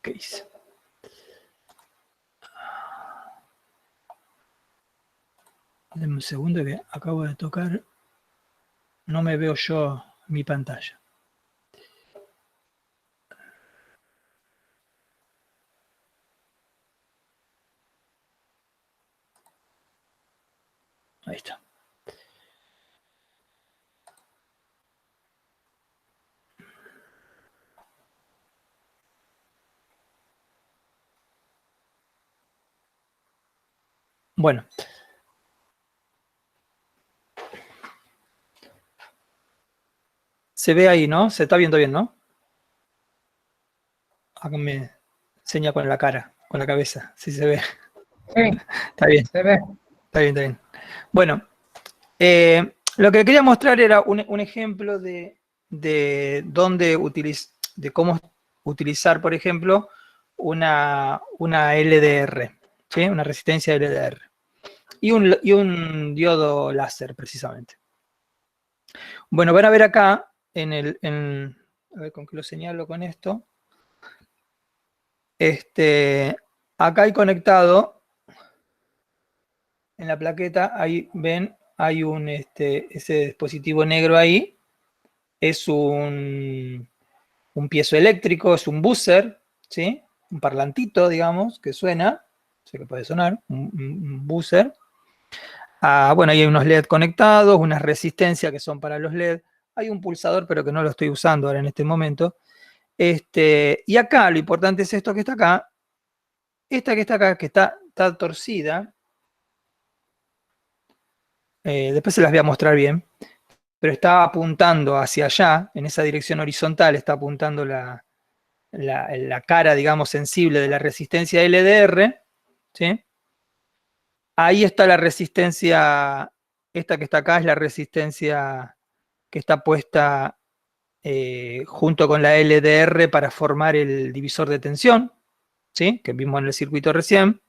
¿Qué hice? Dame un segundo que acabo de tocar. No me veo yo mi pantalla. Ahí está. Bueno. Se ve ahí, ¿no? Se está viendo bien, ¿no? Acá me enseña con la cara, con la cabeza, si se ve. Sí, Está bien. se ve. Está bien, está bien. Bueno, lo que quería mostrar era un ejemplo de cómo utilizar, por ejemplo, una LDR, ¿sí? Una resistencia LDR. Y un diodo láser, precisamente. Bueno, van a ver acá, a ver con qué lo señalo con esto. Acá hay conectado, en la plaqueta, ahí ven, hay ese dispositivo negro ahí, es un piezoeléctrico, es un buzzer, ¿sí? Un parlantito, digamos, que suena, sé que puede sonar, un buzzer. Bueno, ahí hay unos LED conectados, unas resistencias que son para los LED, hay un pulsador, pero que no lo estoy usando ahora en este momento. Y acá, lo importante es esto que está acá, esta que está acá, que está torcida, después se las voy a mostrar bien, pero está apuntando hacia allá, en esa dirección horizontal, está apuntando la cara, digamos, sensible de la resistencia LDR, ¿sí? Ahí está la resistencia, esta que está acá es la resistencia que está puesta junto con la LDR para formar el divisor de tensión, ¿sí? Que vimos en el circuito recién.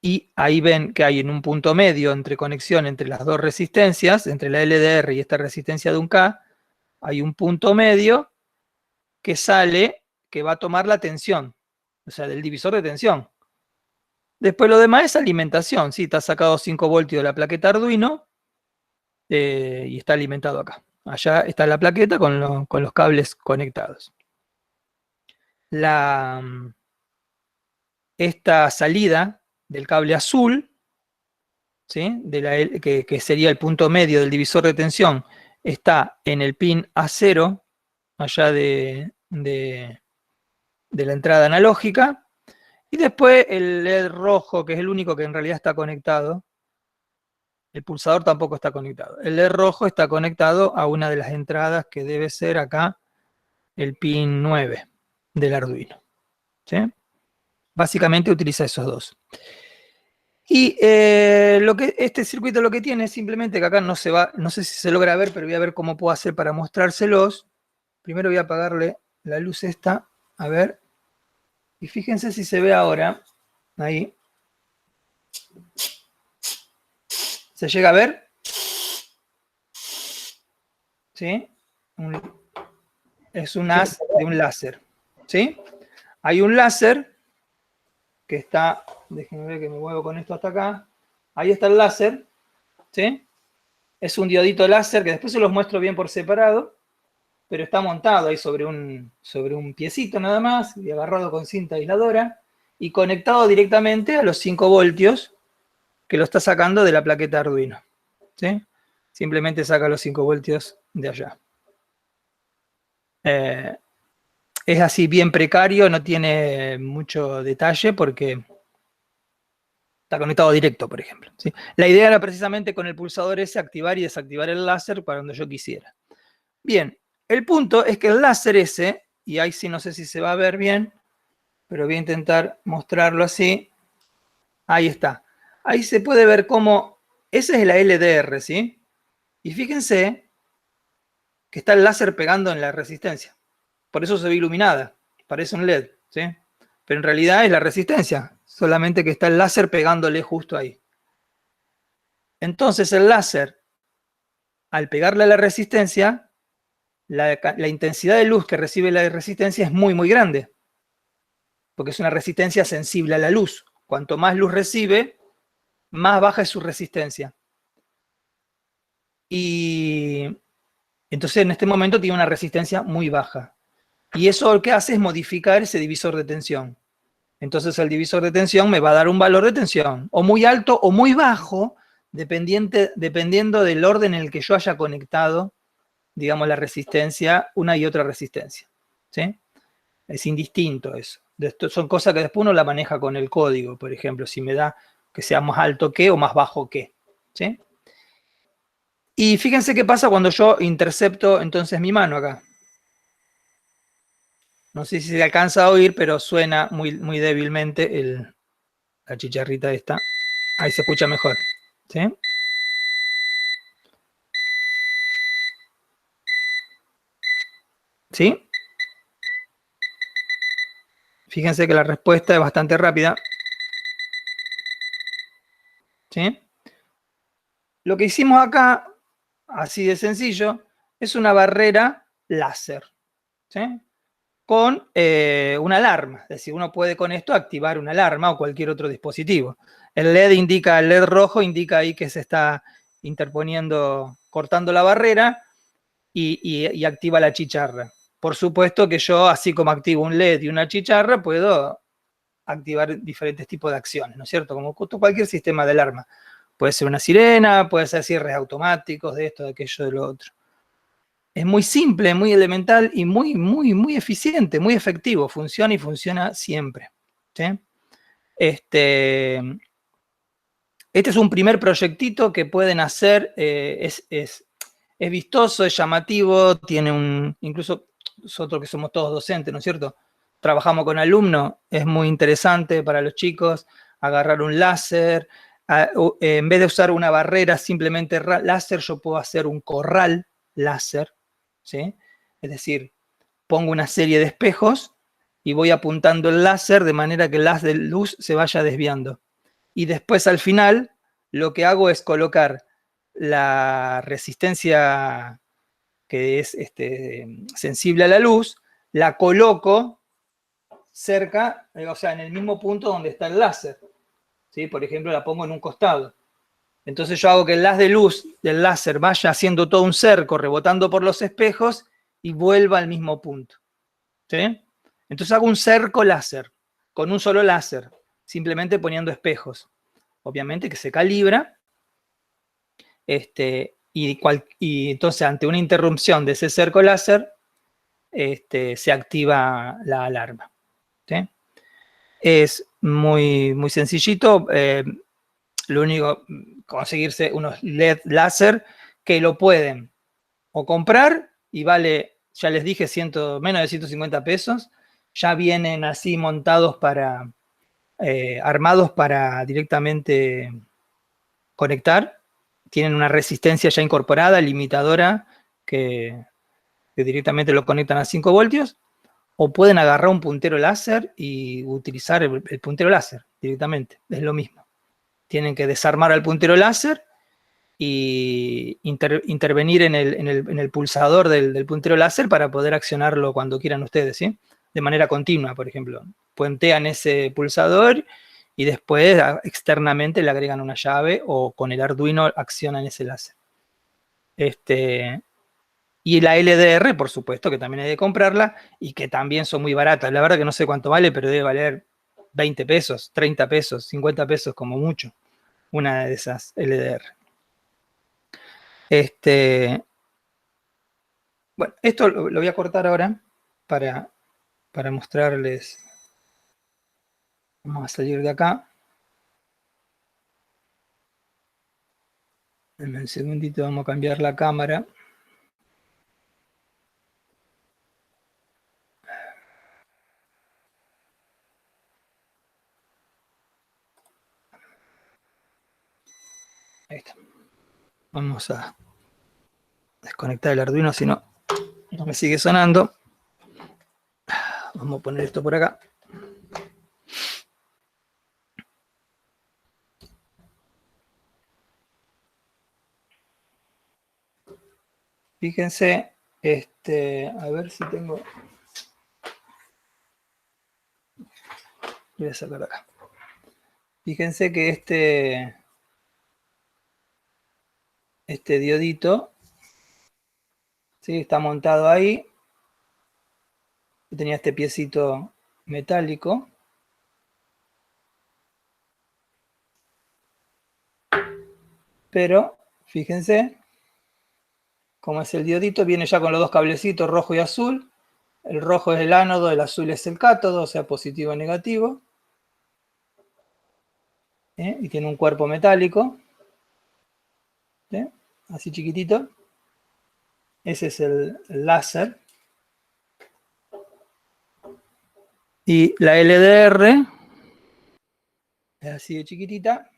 Y ahí ven que hay en un punto medio entre conexión entre las dos resistencias, entre la LDR y esta resistencia de un K, hay un punto medio que sale, que va a tomar la tensión, o sea, del divisor de tensión. Después lo demás es alimentación, sí, está sacado 5 voltios de la plaqueta Arduino y está alimentado acá. Allá está la plaqueta con los cables conectados. Esta salida del cable azul, ¿sí? Que sería el punto medio del divisor de tensión, está en el pin A0, allá de la entrada analógica. Y después el LED rojo, que es el único que en realidad está conectado. El pulsador tampoco está conectado. El LED rojo está conectado a una de las entradas que debe ser acá el pin 9 del Arduino, ¿sí? Básicamente utiliza esos dos. Y este circuito lo que tiene es simplemente que acá no sé si se logra ver, pero voy a ver cómo puedo hacer para mostrárselos. Primero voy a apagarle la luz esta, a ver. Y fíjense si se ve ahora, ahí. ¿Se llega a ver? ¿Sí? Es un haz de un láser, ¿sí? Hay un láser que está, déjenme ver que me muevo con esto hasta acá. Ahí está el láser, ¿sí? Es un diodito láser que después se los muestro bien por separado, pero está montado ahí sobre un piecito nada más, y agarrado con cinta aisladora, y conectado directamente a los 5 voltios que lo está sacando de la plaqueta Arduino, ¿sí? Simplemente saca los 5 voltios de allá. Es así bien precario, no tiene mucho detalle porque está conectado directo, por ejemplo, ¿sí? La idea era precisamente con el pulsador ese activar y desactivar el láser para donde yo quisiera. Bien, el punto es que el láser ese, y ahí sí no sé si se va a ver bien, pero voy a intentar mostrarlo así. Ahí está. Ahí se puede ver cómo, esa es la LDR, ¿sí? Y fíjense que está el láser pegando en la resistencia. Por eso se ve iluminada, parece un LED, ¿sí? Pero en realidad es la resistencia, solamente que está el láser pegándole justo ahí. Entonces el láser, al pegarle a la resistencia, la intensidad de luz que recibe la resistencia es muy, muy grande. porque es una resistencia sensible a la luz. Cuanto más luz recibe, más baja es su resistencia. Y entonces en este momento tiene una resistencia muy baja. Y eso lo que hace es modificar ese divisor de tensión. Entonces el divisor de tensión me va a dar un valor de tensión, o muy alto o muy bajo, dependiendo del orden en el que yo haya conectado, digamos, la resistencia, una y otra resistencia. ¿Sí? Es indistinto eso. Esto son cosas que después uno la maneja con el código, por ejemplo, si me da que sea más alto que o más bajo que. ¿Sí? Y fíjense qué pasa cuando yo intercepto entonces mi mano acá. No sé si se alcanza a oír, pero suena muy, muy débilmente la chicharrita esta. Ahí se escucha mejor. ¿Sí? ¿Sí? Fíjense que la respuesta es bastante rápida. ¿Sí? Lo que hicimos acá, así de sencillo, es una barrera láser. ¿Sí? Con una alarma. Es decir, uno puede con esto activar una alarma o cualquier otro dispositivo. El LED rojo indica ahí que se está interponiendo, cortando la barrera y activa la chicharra. Por supuesto que yo, así como activo un LED y una chicharra, puedo activar diferentes tipos de acciones, ¿no es cierto? Como cualquier sistema de alarma. Puede ser una sirena, puede ser cierres automáticos, de esto, de aquello, de lo otro. Es muy simple, muy elemental y muy, muy, muy eficiente, muy efectivo. Funciona y funciona siempre. ¿Sí? Este es un primer proyectito que pueden hacer. Es vistoso, es llamativo, tiene incluso nosotros que somos todos docentes, ¿no es cierto? Trabajamos con alumnos, es muy interesante para los chicos agarrar un láser. En vez de usar una barrera simplemente láser, yo puedo hacer un corral láser. ¿Sí? Es decir, pongo una serie de espejos y voy apuntando el láser de manera que el haz de luz se vaya desviando. Y después al final lo que hago es colocar la resistencia que es sensible a la luz, la coloco cerca, o sea, en el mismo punto donde está el láser. ¿Sí? Por ejemplo, la pongo en un costado. Entonces yo hago que el haz de luz del láser vaya haciendo todo un cerco, rebotando por los espejos y vuelva al mismo punto. ¿Sí? Entonces hago un cerco láser, con un solo láser, simplemente poniendo espejos. Obviamente que se calibra, y entonces ante una interrupción de ese cerco láser, se activa la alarma. ¿Sí? Es muy, muy sencillito. Lo único, conseguirse unos LED láser que lo pueden o comprar y vale, ya les dije, menos de 150 pesos. Ya vienen así montados armados para directamente conectar. Tienen una resistencia ya incorporada, limitadora, que directamente lo conectan a 5 voltios. O pueden agarrar un puntero láser y utilizar el puntero láser directamente. Es lo mismo. Tienen que desarmar al puntero láser y intervenir en el pulsador del puntero láser para poder accionarlo cuando quieran ustedes, ¿sí? De manera continua, por ejemplo. Puentean ese pulsador y después externamente le agregan una llave o con el Arduino accionan ese láser. Y la LDR, por supuesto, que también hay que comprarla y que también son muy baratas. La verdad que no sé cuánto vale, pero debe valer 20 pesos, 30 pesos, 50 pesos como mucho, una de esas LDR. Bueno, esto lo voy a cortar ahora para mostrarles. Vamos a salir de acá. En un segundito vamos a cambiar la cámara. Ahí está. Vamos a desconectar el Arduino, si no, no me sigue sonando. Vamos a poner esto por acá. Fíjense, a ver si tengo. Lo voy a sacar acá. Fíjense que este diodito, ¿sí? Está montado ahí. Tenía este piecito metálico. Pero, fíjense, como es el diodito, viene ya con los dos cablecitos, rojo y azul. El rojo es el ánodo, el azul es el cátodo, o sea, positivo o negativo. Y tiene un cuerpo metálico. ¿Sí? Así chiquitito. Ese es el láser. Y la LDR, es así de chiquitita,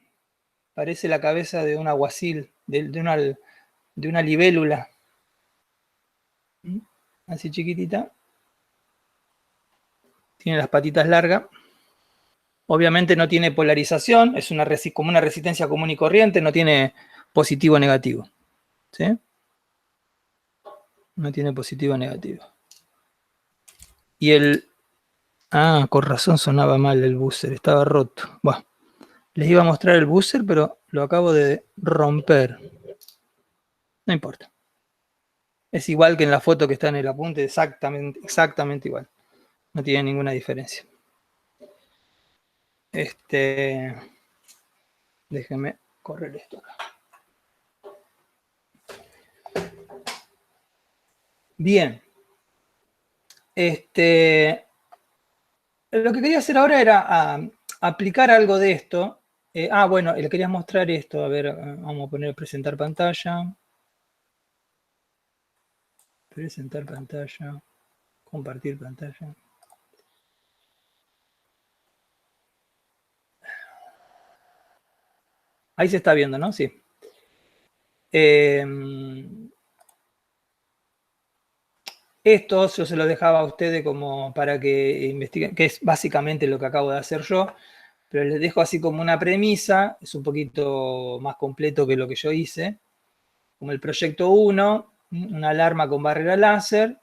parece la cabeza de un aguacil, de una libélula. Así chiquitita. Tiene las patitas largas. Obviamente no tiene polarización, es como una resistencia común y corriente, no tiene positivo o negativo. ¿Sí? No tiene positivo o negativo. Y con razón sonaba mal el buzzer, estaba roto. Bueno, les iba a mostrar el buzzer, pero lo acabo de romper. No importa. Es igual que en la foto que está en el apunte, exactamente igual. No tiene ninguna diferencia. Déjenme correr esto acá. Bien. Lo que quería hacer ahora era aplicar algo de esto. Bueno, le quería mostrar esto. A ver, vamos a poner presentar pantalla. Presentar pantalla. Compartir pantalla. Ahí se está viendo, ¿no? Sí. Esto yo se lo dejaba a ustedes como para que investiguen, que es básicamente lo que acabo de hacer yo, pero les dejo así como una premisa, es un poquito más completo que lo que yo hice, como el proyecto 1, una alarma con barrera láser,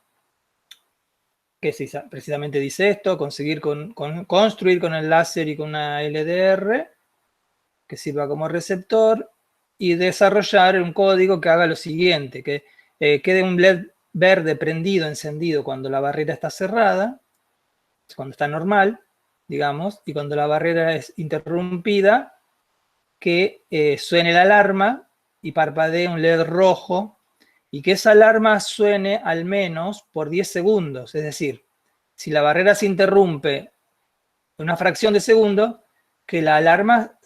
que precisamente dice esto, construir con el láser y con una LDR, que sirva como receptor, y desarrollar un código que haga lo siguiente, que quede un LED verde prendido, encendido cuando la barrera está cerrada, cuando está normal, digamos, y cuando la barrera es interrumpida, que suene la alarma y parpadee un LED rojo, y que esa alarma suene al menos por 10 segundos. Es decir, si la barrera se interrumpe una fracción de segundo, que la alarma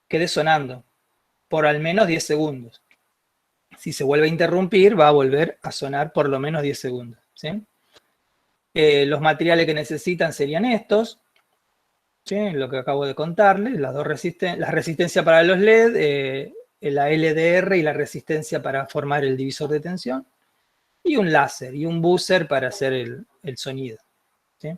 quede sonando por al menos 10 segundos. Si se vuelve a interrumpir, va a volver a sonar por lo menos 10 segundos. ¿Sí? Los materiales que necesitan serían estos, ¿sí? Lo que acabo de contarles, la resistencia para los LED, la LDR y la resistencia para formar el divisor de tensión, y un láser y un buzzer para hacer el sonido. ¿Sí?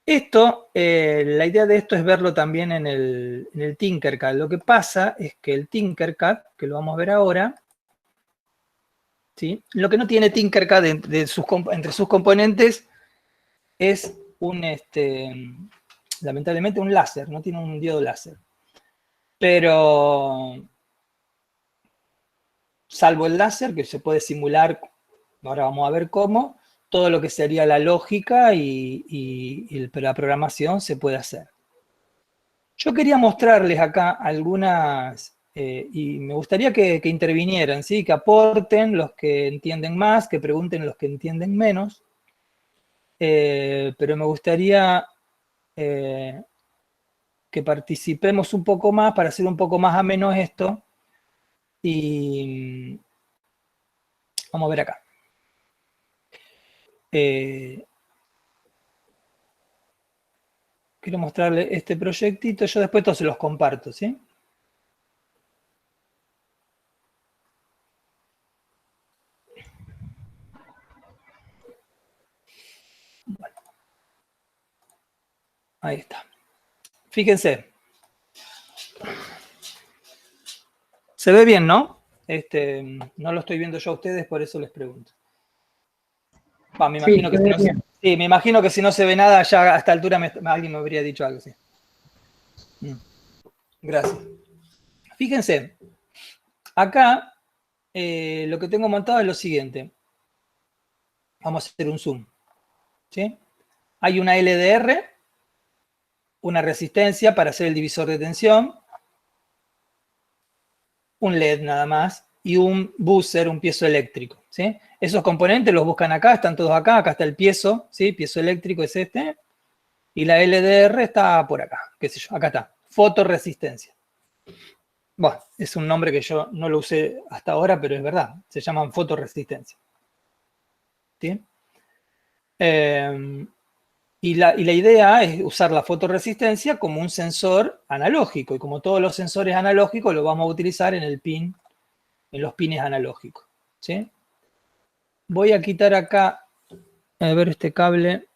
Esto, la idea de esto es verlo también en el Tinkercad. Lo que pasa es que el Tinkercad, que lo vamos a ver ahora, ¿sí? Lo que no tiene Tinkercad entre sus componentes es lamentablemente un láser, no tiene un diodo láser. Pero, salvo el láser, que se puede simular, ahora vamos a ver cómo, todo lo que sería la lógica y la programación se puede hacer. Yo quería mostrarles acá algunas, y me gustaría que intervinieran, ¿sí? Que aporten los que entienden más, que pregunten los que entienden menos, pero me gustaría que participemos un poco más para hacer un poco más ameno esto, y vamos a ver acá. Quiero mostrarles este proyectito, yo después todos se los comparto, ¿sí? Bueno, ahí está. Fíjense. Se ve bien, ¿no? No lo estoy viendo yo a ustedes, por eso les pregunto. Me imagino que si no, Sí, me imagino que si no se ve nada, ya a esta altura alguien me habría dicho algo, sí. Gracias. Fíjense, acá lo que tengo montado es lo siguiente. Vamos a hacer un zoom. ¿Sí? Hay una LDR, una resistencia para hacer el divisor de tensión, un LED nada más, y un buzzer, un piezoeléctrico. ¿Sí? Esos componentes los buscan acá, están todos acá, acá está el piezo, ¿sí? Piezoeléctrico es este, y la LDR está por acá, qué sé yo, acá está, fotorresistencia. Bueno, es un nombre que yo no lo usé hasta ahora, pero es verdad, se llaman fotorresistencia. ¿Sí? Y la idea es usar la fotorresistencia como un sensor analógico, y como todos los sensores analógicos lo vamos a utilizar en el pin, en los pines analógicos. ¿Sí? Voy a quitar acá, a ver este cable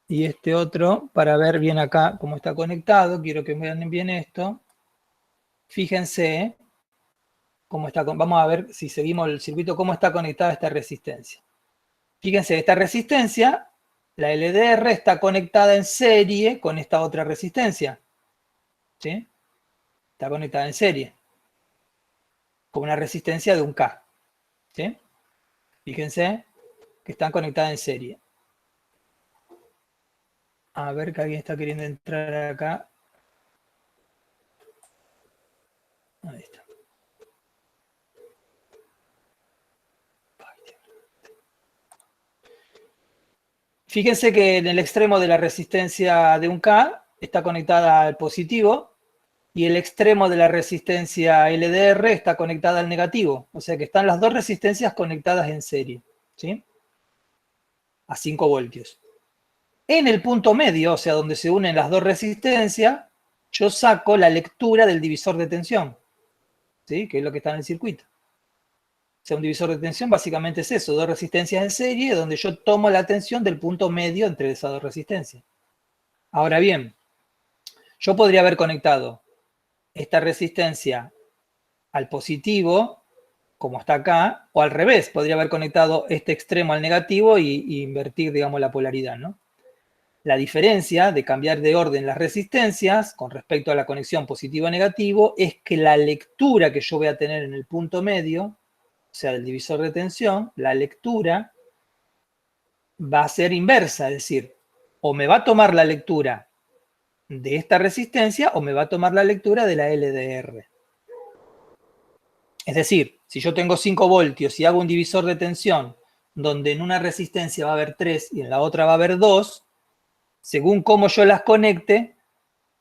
y este otro, para ver bien acá cómo está conectado. Quiero que vean bien esto. Fíjense cómo está, vamos a ver si seguimos el circuito, cómo está conectada esta resistencia. Fíjense, esta resistencia, la LDR, está conectada en serie con esta otra resistencia. ¿Sí? Está conectada en serie. Con una resistencia de 1K. ¿Sí? Fíjense que están conectadas en serie. A ver que alguien está queriendo entrar acá. Ahí está. Fíjense que en el extremo de la resistencia de 1K está conectada al positivo y el extremo de la resistencia LDR está conectada al negativo. O sea que están las dos resistencias conectadas en serie. ¿Sí? A 5 voltios. En el punto medio, o sea, donde se unen las dos resistencias, yo saco la lectura del divisor de tensión. ¿Sí? Que es lo que está en el circuito. O sea, un divisor de tensión básicamente es eso, dos resistencias en serie, donde yo tomo la tensión del punto medio entre esas dos resistencias. Ahora bien, yo podría haber conectado esta resistencia al positivo, como está acá, o al revés, podría haber conectado este extremo al negativo y invertir, digamos, la polaridad, ¿no? La diferencia de cambiar de orden las resistencias con respecto a la conexión positivo-negativo es que la lectura que yo voy a tener en el punto medio, o sea, del divisor de tensión, la lectura va a ser inversa, es decir, o me va a tomar la lectura de esta resistencia o me va a tomar la lectura de la LDR. Es decir, si yo tengo 5 voltios y hago un divisor de tensión donde en una resistencia va a haber 3 y en la otra va a haber 2, según cómo yo las conecte,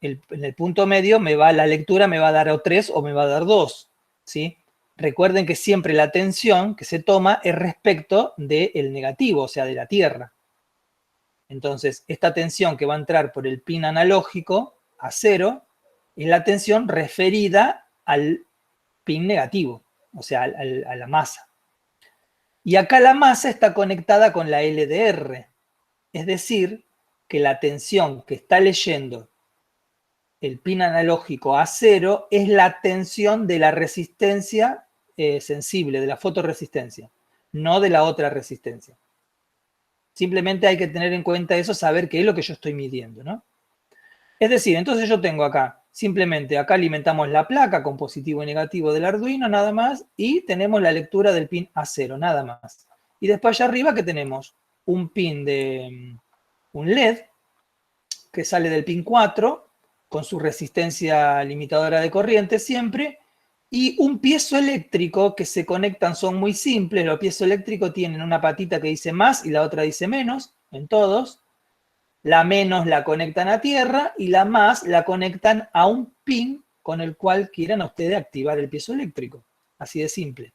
en el punto medio la lectura me va a dar o 3 o me va a dar 2. ¿Sí? Recuerden que siempre la tensión que se toma es respecto del negativo, o sea, de la tierra. Entonces, esta tensión que va a entrar por el pin analógico a 0 es la tensión referida al pin negativo, o sea, a la masa. Y acá la masa está conectada con la LDR, es decir, que la tensión que está leyendo el pin analógico a 0 es la tensión de la resistencia sensible, de la fotorresistencia, no de la otra resistencia. Simplemente hay que tener en cuenta eso, saber qué es lo que yo estoy midiendo, ¿no? Es decir, entonces yo tengo acá, simplemente acá alimentamos la placa con positivo y negativo del Arduino, nada más, y tenemos la lectura del pin A0, nada más. Y después allá arriba que tenemos un pin de un LED que sale del pin 4 con su resistencia limitadora de corriente siempre, y un piezoeléctrico que se conectan, son muy simples, los piezoeléctricos tienen una patita que dice más y la otra dice menos, en todos. La menos la conectan a tierra y la más la conectan a un pin con el cual quieran ustedes activar el piezoeléctrico. Así de simple.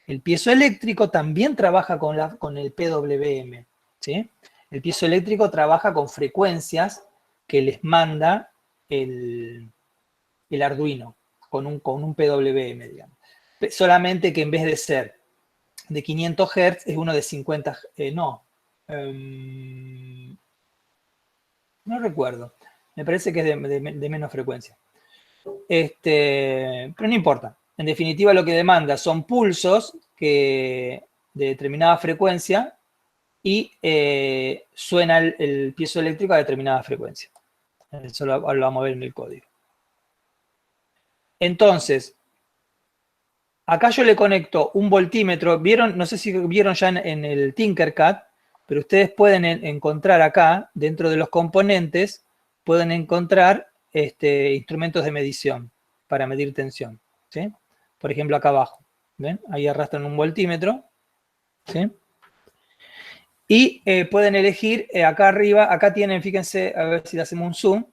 El piezoeléctrico también trabaja con el PWM. ¿Sí? El piezoeléctrico trabaja con frecuencias que les manda el Arduino, con un PWM, digamos. Solamente que en vez de ser de 500 Hz, es uno de 50, no recuerdo, me parece que es de menos frecuencia. Pero no importa, en definitiva lo que demanda son pulsos de determinada frecuencia y suena el piezoeléctrico a determinada frecuencia. Eso lo vamos a ver en el código. Entonces, acá yo le conecto un voltímetro. ¿Vieron? No sé si vieron ya en el Tinkercad, pero ustedes pueden encontrar acá, dentro de los componentes, pueden encontrar instrumentos de medición para medir tensión, ¿sí? Por ejemplo, acá abajo, ¿ven? Ahí arrastran un voltímetro, ¿sí? Y pueden elegir acá arriba, acá tienen, fíjense, a ver si le hacemos un zoom,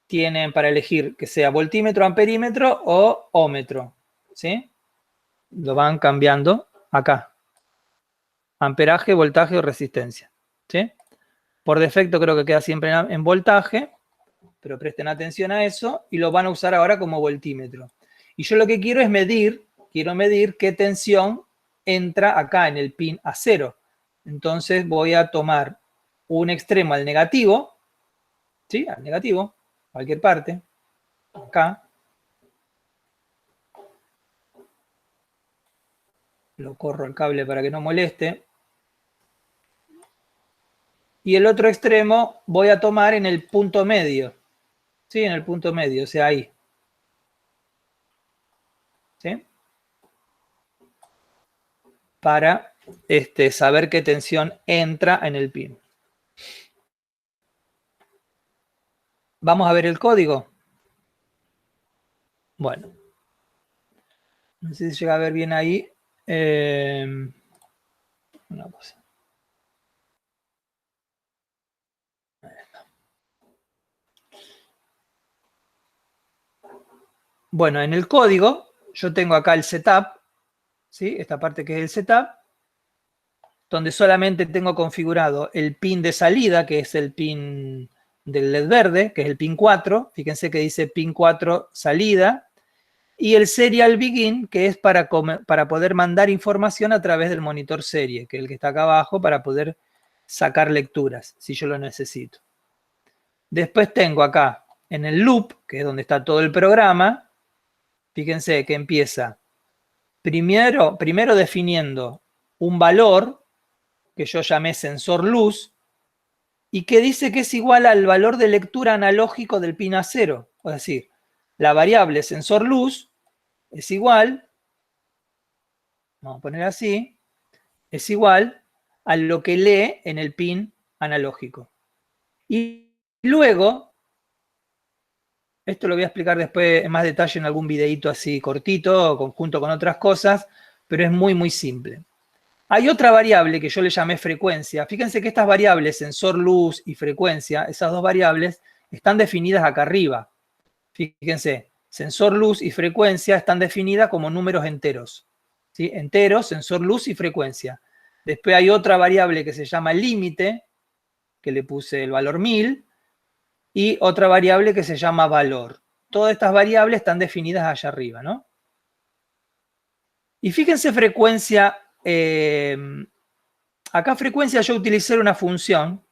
tienen para elegir que sea voltímetro, amperímetro o ómetro, ¿sí? Lo van cambiando acá. Amperaje, voltaje o resistencia, ¿sí? Por defecto creo que queda siempre en voltaje, pero presten atención a eso y lo van a usar ahora como voltímetro. Y yo lo que quiero es quiero medir qué tensión entra acá en el pin A0. Entonces voy a tomar un extremo al negativo, ¿sí? Al negativo, cualquier parte, acá. Lo corro el cable para que no moleste. Y el otro extremo voy a tomar en el punto medio. ¿Sí? En el punto medio, o sea, ahí. ¿Sí? Para saber qué tensión entra en el pin. Vamos a ver el código. Bueno. No sé si llega a ver bien ahí. Una cosa. Bueno, en el código yo tengo acá el setup, ¿sí? Esta parte que es el setup, donde solamente tengo configurado el pin de salida, que es el pin del LED verde, que es el pin 4. Fíjense que dice pin 4 salida. Y el serial begin, que es para poder mandar información a través del monitor serie, que es el que está acá abajo, para poder sacar lecturas, si yo lo necesito. Después tengo acá, en el loop, que es donde está todo el programa, fíjense que empieza primero definiendo un valor, que yo llamé sensor luz, y que dice que es igual al valor de lectura analógico del pin A0. Es decir, la variable sensor luz es igual, vamos a poner así, es igual a lo que lee en el pin analógico. Y luego, esto lo voy a explicar después en más detalle en algún videito así cortito, junto con otras cosas, pero es muy, muy simple. Hay otra variable que yo le llamé frecuencia. Fíjense que estas variables, sensor luz y frecuencia, esas dos variables, están definidas acá arriba. Fíjense, sensor luz y frecuencia están definidas como números enteros. ¿Sí? Enteros, sensor luz y frecuencia. Después hay otra variable que se llama límite, que le puse el valor 1000, y otra variable que se llama valor. Todas estas variables están definidas allá arriba, ¿no? Y fíjense frecuencia, acá frecuencia yo utilicé una función,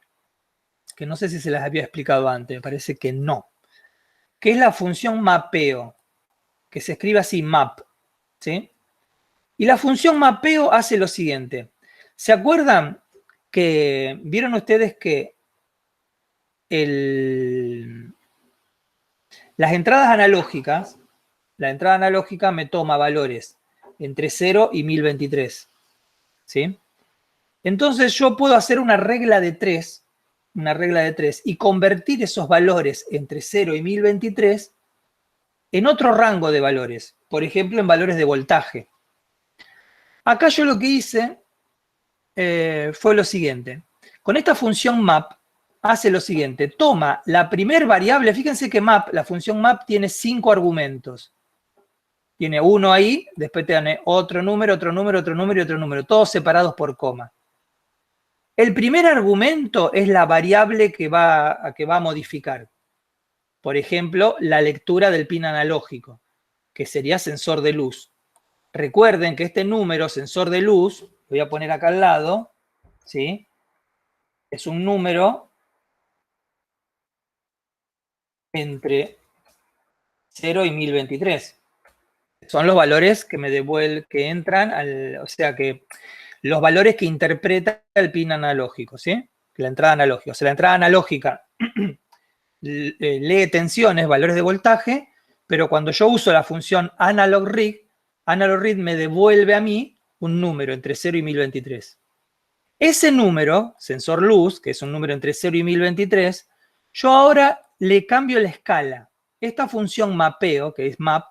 que no sé si se las había explicado antes, me parece que no, que es la función mapeo, que se escribe así, map, ¿sí? Y la función mapeo hace lo siguiente. ¿Se acuerdan que vieron ustedes que las entradas analógicas, la entrada analógica me toma valores entre 0 y 1023, ¿sí? Entonces yo puedo hacer una regla de 3, y convertir esos valores entre 0 y 1023 en otro rango de valores, por ejemplo, en valores de voltaje. Acá yo lo que hice fue lo siguiente. Con esta función map hace lo siguiente. Toma la primer variable. Fíjense que la función map tiene 5 argumentos. Tiene uno ahí, después tiene otro número, otro número, otro número y otro número, todos separados por coma. El primer argumento es la variable que va a modificar. Por ejemplo, la lectura del pin analógico, que sería sensor de luz. Recuerden que este número, sensor de luz, lo voy a poner acá al lado, ¿sí? Es un número entre 0 y 1023. Son los valores que me devuelven, que entran o sea que los valores que interpreta el pin analógico, ¿sí? La entrada analógica. O sea, la entrada analógica lee tensiones, valores de voltaje, pero cuando yo uso la función analog read me devuelve a mí un número entre 0 y 1023. Ese número, sensor luz, que es un número entre 0 y 1023, yo ahora le cambio la escala. Esta función mapeo, que es map,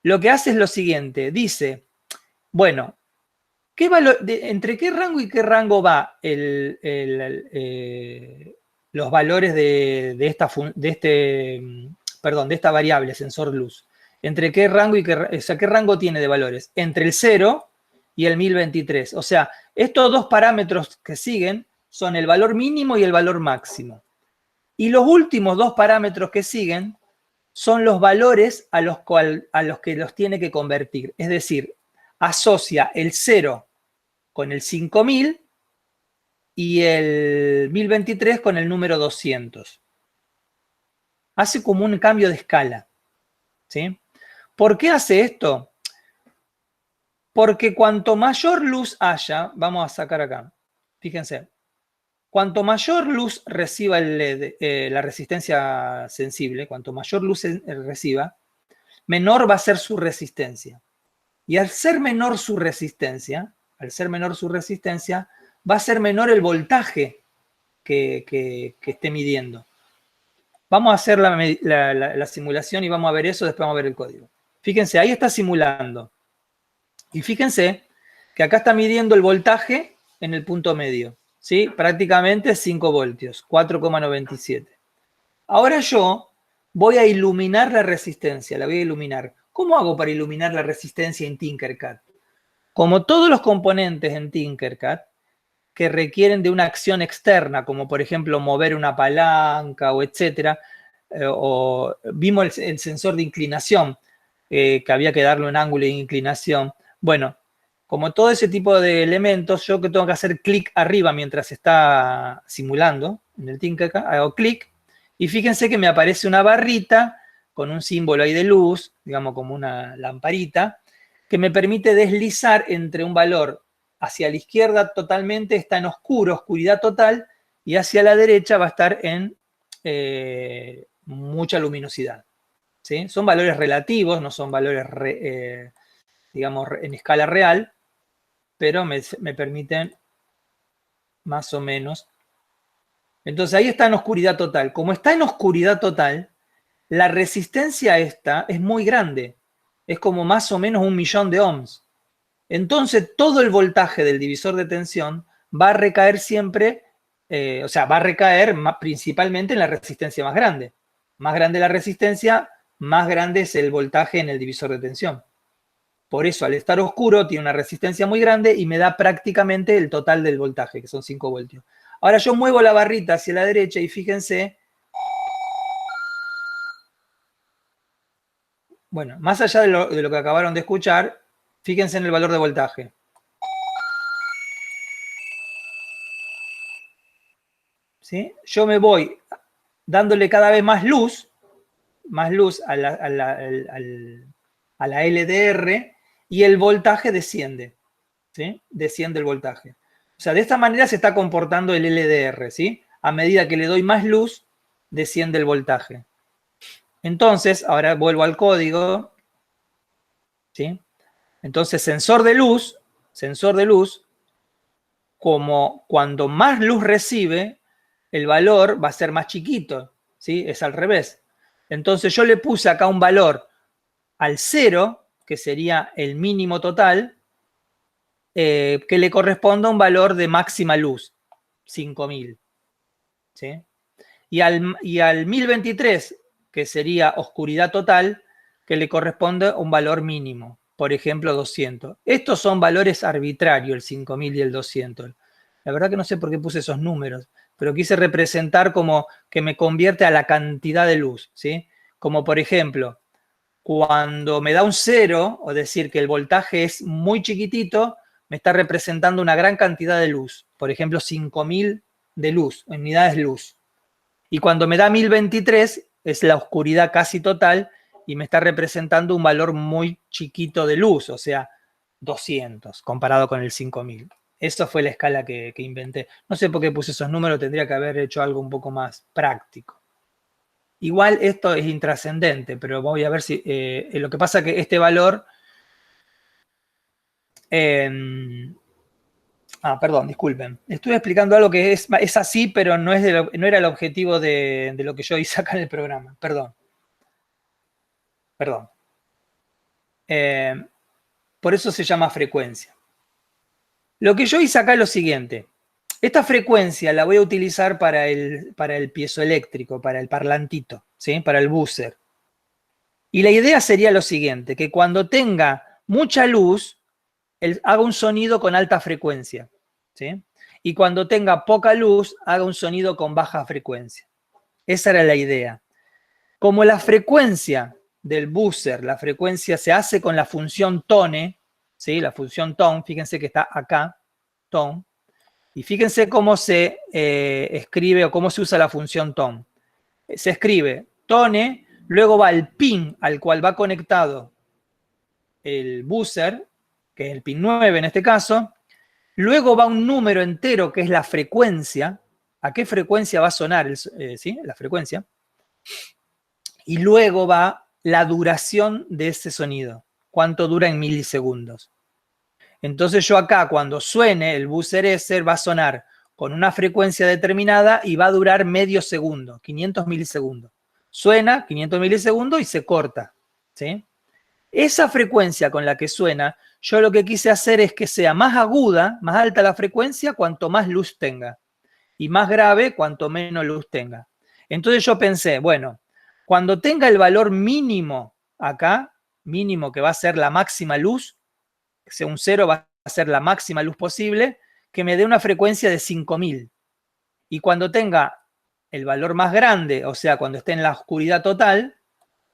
lo que hace es lo siguiente. Dice, bueno, ¿entre qué rango y qué rango va los valores de esta variable, sensor luz? ¿Entre qué rango qué rango tiene de valores? Entre el 0 y el 1023. O sea, estos dos parámetros que siguen son el valor mínimo y el valor máximo. Y los últimos dos parámetros que siguen son los valores a los que los tiene que convertir. Es decir, asocia el 0 con el 5000 y el 1023 con el número 200. Hace como un cambio de escala, ¿sí? ¿Por qué hace esto? Porque cuanto mayor luz haya, vamos a sacar acá, fíjense, cuanto mayor luz reciba la resistencia sensible, cuanto mayor luz reciba, menor va a ser su resistencia. Y al ser menor su resistencia, va a ser menor el voltaje que esté midiendo. Vamos a hacer la simulación y vamos a ver eso, después vamos a ver el código. Fíjense, ahí está simulando. Y fíjense que acá está midiendo el voltaje en el punto medio, ¿sí? Prácticamente 5 voltios, 4,97. Ahora yo voy a iluminar la resistencia, la voy a iluminar. ¿Cómo hago para iluminar la resistencia en Tinkercad? Como todos los componentes en Tinkercad que requieren de una acción externa, como por ejemplo mover una palanca o etcétera, o vimos el sensor de inclinación, que había que darle un ángulo de inclinación. Bueno, como todo ese tipo de elementos, yo que tengo que hacer clic arriba mientras está simulando en el Tinkercad, hago clic y fíjense que me aparece una barrita con un símbolo ahí de luz, digamos como una lamparita, que me permite deslizar entre un valor hacia la izquierda totalmente, está en oscuro, oscuridad total, y hacia la derecha va a estar en mucha luminosidad, ¿sí? Son valores relativos, no son valores, digamos, en escala real, pero me permiten más o menos. Entonces ahí está en oscuridad total. Como está en oscuridad total, la resistencia esta es muy grande. Es como más o menos 1.000.000 de ohms. Entonces todo el voltaje del divisor de tensión va a recaer siempre, va a recaer principalmente en la resistencia más grande. Más grande la resistencia, más grande es el voltaje en el divisor de tensión. Por eso, al estar oscuro, tiene una resistencia muy grande y me da prácticamente el total del voltaje, que son 5 voltios. Ahora yo muevo la barrita hacia la derecha y fíjense, bueno, más allá de lo que acabaron de escuchar, fíjense en el valor de voltaje. ¿Sí? Yo me voy dándole cada vez más luz a la LDR y el voltaje desciende, ¿sí? Desciende el voltaje. O sea, de esta manera se está comportando el LDR, ¿sí? A medida que le doy más luz, desciende el voltaje. Entonces, ahora vuelvo al código, ¿sí? Entonces, sensor de luz, como cuando más luz recibe, el valor va a ser más chiquito, ¿sí? Es al revés. Entonces, yo le puse acá un valor al 0, que sería el mínimo total, que le corresponde a un valor de máxima luz, 5000. ¿Sí? Y al 1023, que sería oscuridad total, que le corresponde un valor mínimo, por ejemplo 200. Estos son valores arbitrarios, el 5000 y el 200. La verdad que no sé por qué puse esos números, pero quise representar como que me convierte a la cantidad de luz, ¿sí? Como por ejemplo, cuando me da un 0, o decir que el voltaje es muy chiquitito, me está representando una gran cantidad de luz. Por ejemplo, 5000 de luz, unidades luz. Y cuando me da 1023, es la oscuridad casi total y me está representando un valor muy chiquito de luz, o sea, 200, comparado con el 5000. Eso fue la escala que inventé. No sé por qué puse esos números, tendría que haber hecho algo un poco más práctico. Igual esto es intrascendente, pero voy a ver si... lo que pasa es que este valor... perdón, disculpen. Estuve explicando algo que es así, pero no era el objetivo de lo que yo hice acá en el programa. Perdón. Perdón. Por eso se llama frecuencia. Lo que yo hice acá es lo siguiente. Esta frecuencia la voy a utilizar para el piezoeléctrico, para el parlantito, ¿sí? Para el buzzer. Y la idea sería lo siguiente, que cuando tenga mucha luz, haga un sonido con alta frecuencia, ¿sí? Y cuando tenga poca luz, haga un sonido con baja frecuencia. Esa era la idea. Como la frecuencia del buzzer, la frecuencia se hace con la función tone, ¿sí? La función tone, fíjense que está acá, tone. Y fíjense cómo se escribe o cómo se usa la función tone. Se escribe tone, luego va el pin al cual va conectado el buzzer, que es el pin 9 en este caso, luego va un número entero que es la frecuencia, a qué frecuencia va a sonar, ¿sí? La frecuencia, y luego va la duración de ese sonido, cuánto dura en milisegundos. Entonces yo acá cuando suene el buzzer ese va a sonar con una frecuencia determinada y va a durar medio segundo, 500 milisegundos. Suena 500 milisegundos y se corta, ¿sí? Esa frecuencia con la que suena, yo lo que quise hacer es que sea más aguda, más alta la frecuencia, cuanto más luz tenga. Y más grave, cuanto menos luz tenga. Entonces yo pensé, bueno, cuando tenga el valor mínimo acá, mínimo que va a ser la máxima luz, que sea un 0 va a ser la máxima luz posible, que me dé una frecuencia de 5000. Y cuando tenga el valor más grande, o sea, cuando esté en la oscuridad total,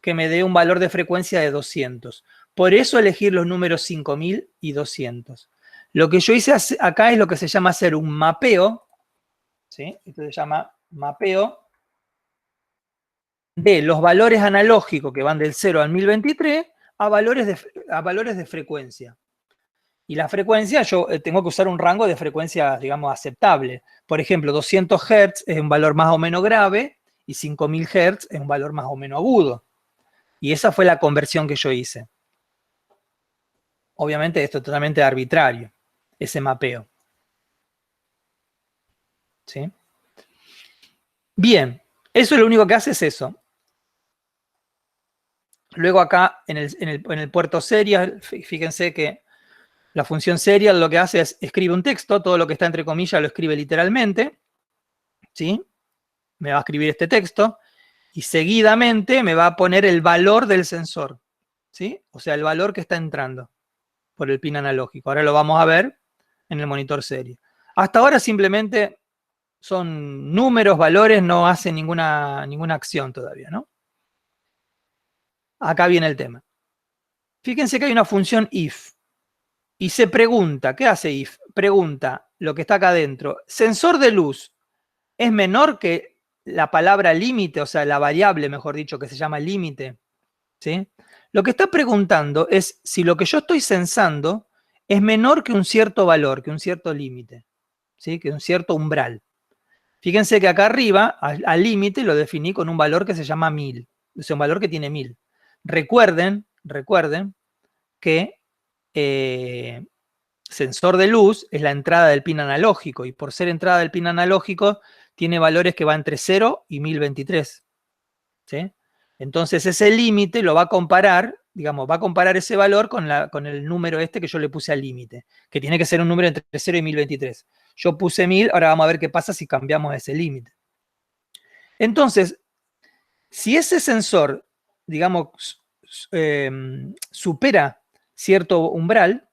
que me dé un valor de frecuencia de 200. Por eso elegir los números 5000 y 200. Lo que yo hice acá es lo que se llama hacer un mapeo, ¿sí? Esto se llama mapeo de los valores analógicos que van del 0 al 1023 a valores de frecuencia. Y la frecuencia, yo tengo que usar un rango de frecuencia, digamos, aceptable. Por ejemplo, 200 Hz es un valor más o menos grave y 5000 Hz es un valor más o menos agudo. Y esa fue la conversión que yo hice. Obviamente esto es totalmente arbitrario, ese mapeo. ¿Sí? Bien, eso es lo único que hace es eso. Luego acá en el puerto serial, fíjense que la función serial lo que hace es escribe un texto, todo lo que está entre comillas lo escribe literalmente, ¿sí? Me va a escribir este texto y seguidamente me va a poner el valor del sensor, ¿sí? O sea, el valor que está entrando por el pin analógico. Ahora lo vamos a ver en el monitor serial. Hasta ahora simplemente son números, valores, no hacen ninguna acción todavía, ¿no? Acá viene el tema. Fíjense que hay una función if. Y se pregunta, ¿qué hace if? Pregunta lo que está acá adentro. ¿Sensor de luz es menor que la palabra límite, o sea, la variable, mejor dicho, que se llama límite? ¿Sí? Lo que está preguntando es si lo que yo estoy sensando es menor que un cierto valor, que un cierto límite, ¿sí? Que un cierto umbral. Fíjense que acá arriba, al límite, lo definí con un valor que se llama 1000. Es un valor que tiene 1000. Recuerden que sensor de luz es la entrada del pin analógico, y por ser entrada del pin analógico, tiene valores que van entre 0 y 1023. ¿Sí? Entonces ese límite lo va a comparar, digamos, va a comparar ese valor con el número este que yo le puse al límite, que tiene que ser un número entre 0 y 1023. Yo puse 1000, ahora vamos a ver qué pasa si cambiamos ese límite. Entonces, si ese sensor, digamos, supera cierto umbral,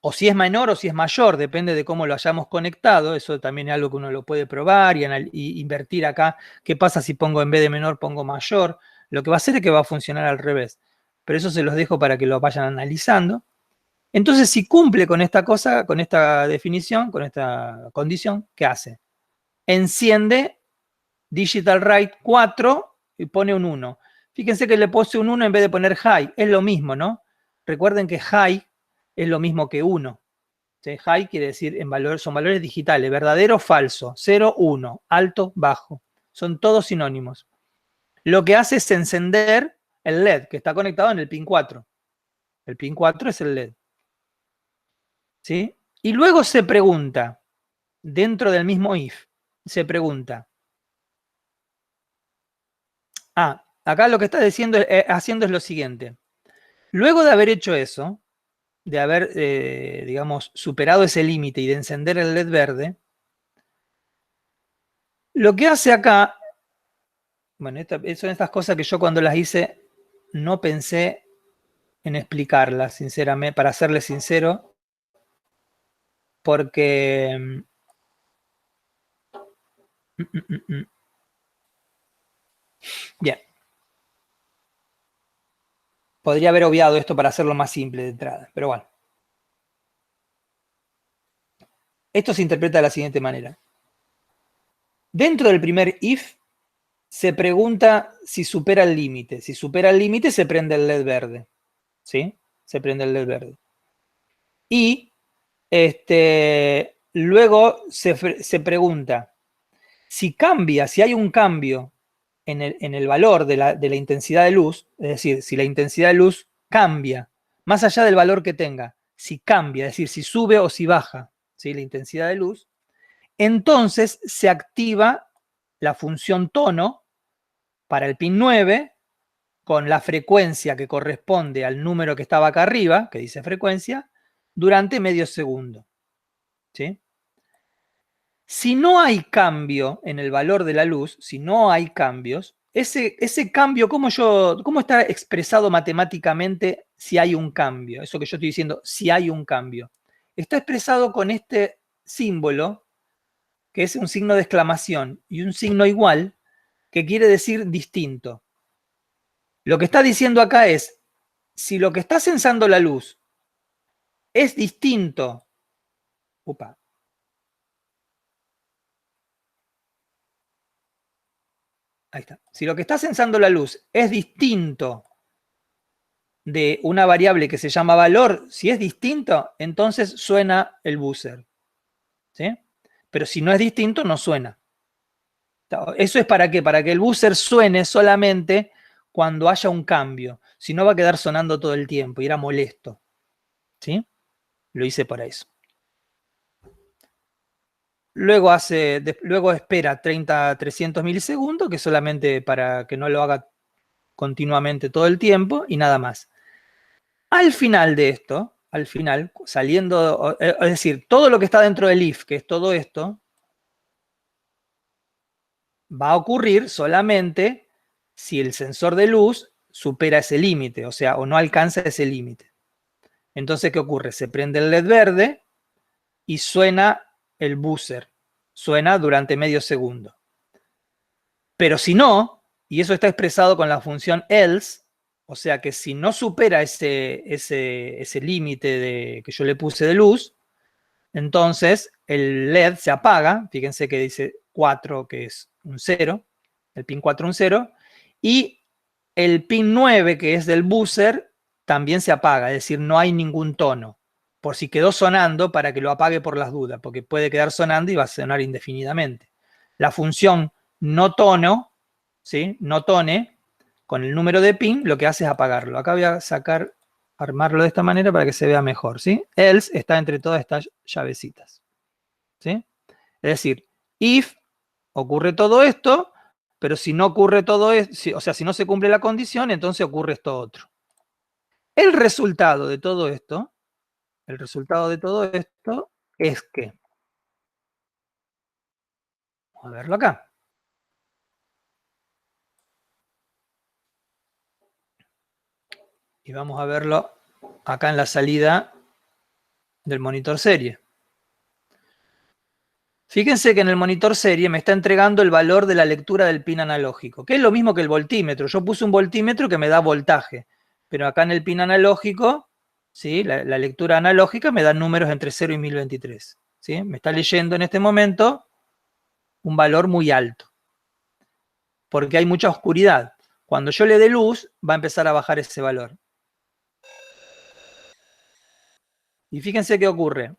o si es menor o si es mayor, depende de cómo lo hayamos conectado, eso también es algo que uno lo puede probar y invertir acá, qué pasa si pongo en vez de menor, pongo mayor, lo que va a hacer es que va a funcionar al revés, pero eso se los dejo para que lo vayan analizando. Entonces, si cumple con esta cosa, con esta definición, con esta condición, ¿qué hace? Enciende Digital Write 4 y pone un 1. Fíjense que le puse un 1 en vez de poner high, es lo mismo, ¿no? Recuerden que high es lo mismo que 1, High quiere decir son valores digitales, verdadero o falso, 0, 1, alto, bajo. Son todos sinónimos. Lo que hace es encender el LED, que está conectado en el pin 4. El pin 4 es el LED. ¿Sí? Y luego se pregunta, dentro del mismo if, se pregunta. Acá lo que está haciendo es lo siguiente. Luego de haber hecho eso, de haber, digamos, superado ese límite y de encender el LED verde, lo que hace acá, bueno, son estas cosas que yo cuando las hice no pensé en explicarlas, sinceramente, para serles sincero, porque... Bien. Podría haber obviado esto para hacerlo más simple de entrada, pero bueno. Esto se interpreta de la siguiente manera. Dentro del primer if, se pregunta si supera el límite. Si supera el límite, se prende el LED verde. ¿Sí? Se prende el LED verde. Y luego se pregunta si cambia, si hay un cambio en el valor de la intensidad de luz, es decir, si la intensidad de luz cambia, más allá del valor que tenga, si cambia, es decir, si sube o si baja, ¿sí? La intensidad de luz, entonces se activa la función tono para el pin 9 con la frecuencia que corresponde al número que estaba acá arriba, que dice frecuencia, durante medio segundo. ¿Sí? Si no hay cambio en el valor de la luz, si no hay cambios, ese cambio, ¿cómo está expresado matemáticamente si hay un cambio? Eso que yo estoy diciendo, si hay un cambio. Está expresado con este símbolo, que es un signo de exclamación, y un signo igual, que quiere decir distinto. Lo que está diciendo acá es, si lo que está sensando la luz es distinto, ahí está. Si lo que está sensando la luz es distinto de una variable que se llama valor, si es distinto, entonces suena el buzzer. ¿Sí? Pero si no es distinto, no suena. ¿Eso es para qué? Para que el buzzer suene solamente cuando haya un cambio. Si no, va a quedar sonando todo el tiempo y era molesto. ¿Sí? Lo hice para eso. Luego espera 300 milisegundos, que es solamente para que no lo haga continuamente todo el tiempo y nada más. Al final de esto, al final, saliendo, es decir, todo lo que está dentro del if, que es todo esto, va a ocurrir solamente si el sensor de luz supera ese límite, o sea, o no alcanza ese límite. Entonces, ¿qué ocurre? Se prende el LED verde y suena el buzzer. Suena durante medio segundo. Pero si no, y eso está expresado con la función else, o sea que si no supera ese límite que yo le puse de luz, entonces el LED se apaga, fíjense que dice 4, que es un 0, el pin 4 un 0, y el pin 9, que es del buzzer, también se apaga, es decir, no hay ningún tono, por si quedó sonando, para que lo apague por las dudas, porque puede quedar sonando y va a sonar indefinidamente. La función no tono, ¿sí? No tone, con el número de pin, lo que hace es apagarlo. Acá voy a armarlo de esta manera para que se vea mejor, ¿sí? Else está entre todas estas llavecitas, ¿sí? Es decir, if ocurre todo esto, pero si no ocurre todo esto, o sea, si no se cumple la condición, entonces ocurre esto otro. El resultado de todo esto, es que, vamos a verlo acá. Y vamos a verlo acá en la salida del monitor serie. Fíjense que en el monitor serie me está entregando el valor de la lectura del pin analógico, que es lo mismo que el voltímetro. Yo puse un voltímetro que me da voltaje, pero acá en el pin analógico, ¿sí? La lectura analógica me da números entre 0 y 1023. ¿Sí? Me está leyendo en este momento un valor muy alto, porque hay mucha oscuridad. Cuando yo le dé luz, va a empezar a bajar ese valor. Y fíjense qué ocurre.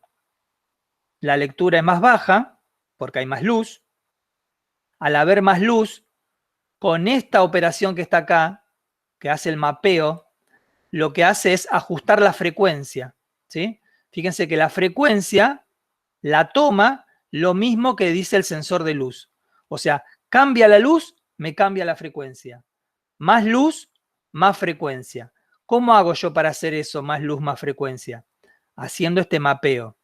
la lectura es más baja, porque hay más luz. Al haber más luz, con esta operación que está acá, que hace el mapeo, lo que hace es ajustar la frecuencia, ¿sí? Fíjense que la frecuencia la toma lo mismo que dice el sensor de luz. O sea, cambia la luz, me cambia la frecuencia. Más luz, más frecuencia. ¿Cómo hago yo para hacer eso, más luz, más frecuencia? Haciendo este mapeo,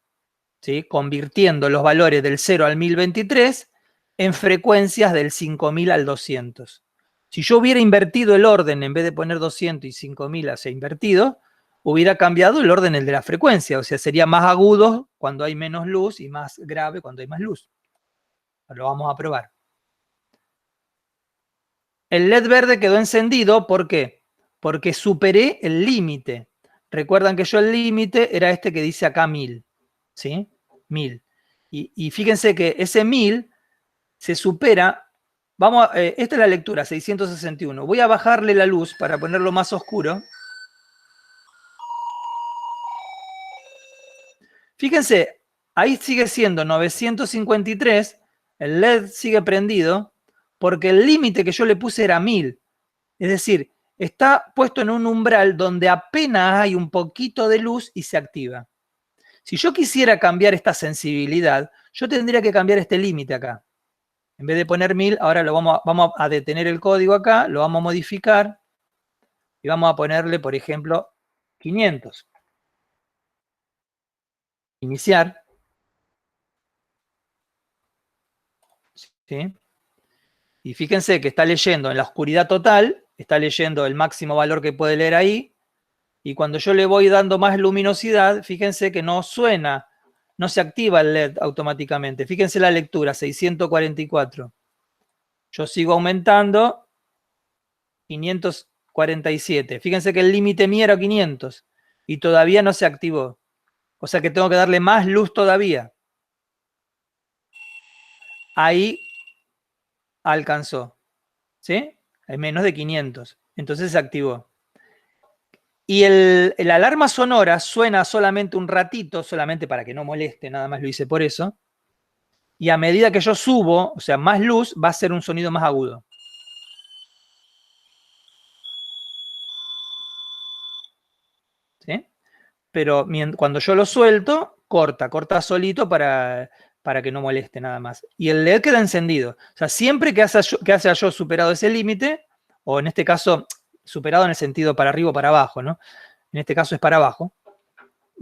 ¿sí? Convirtiendo los valores del 0 al 1023 en frecuencias del 5000 al 200. Si yo hubiera invertido el orden, en vez de poner 200 y 5000 hacia invertido, hubiera cambiado el orden el de la frecuencia, o sea, sería más agudo cuando hay menos luz y más grave cuando hay más luz. Lo vamos a probar. El LED verde quedó encendido, ¿por qué? Porque superé el límite. Recuerdan que yo el límite era este que dice acá 1000, ¿sí? 1000. Y fíjense que ese 1000 se supera. Esta es la lectura, 661. Voy a bajarle la luz para ponerlo más oscuro. Fíjense, ahí sigue siendo 953, el LED sigue prendido, porque el límite que yo le puse era 1000. Es decir, está puesto en un umbral donde apenas hay un poquito de luz y se activa. Si yo quisiera cambiar esta sensibilidad, yo tendría que cambiar este límite acá. En vez de poner 1000, ahora vamos a detener el código acá, lo vamos a modificar y vamos a ponerle, por ejemplo, 500. Iniciar. ¿Sí? Y fíjense que está leyendo en la oscuridad total, está leyendo el máximo valor que puede leer ahí, y cuando yo le voy dando más luminosidad, fíjense que no suena, no se activa el LED automáticamente. Fíjense la lectura, 644. Yo sigo aumentando, 547. Fíjense que el límite mío era 500 y todavía no se activó. O sea que tengo que darle más luz todavía. Ahí alcanzó, ¿sí? Hay menos de 500. Entonces se activó. Y el alarma sonora suena solamente un ratito, solamente para que no moleste, nada más lo hice por eso. Y a medida que yo subo, o sea, más luz, va a ser un sonido más agudo. ¿Sí? Pero cuando yo lo suelto, corta solito para que no moleste nada más. Y el LED queda encendido. O sea, siempre que haya yo superado ese límite, o en este caso, superado en el sentido para arriba o para abajo, ¿no? En este caso es para abajo,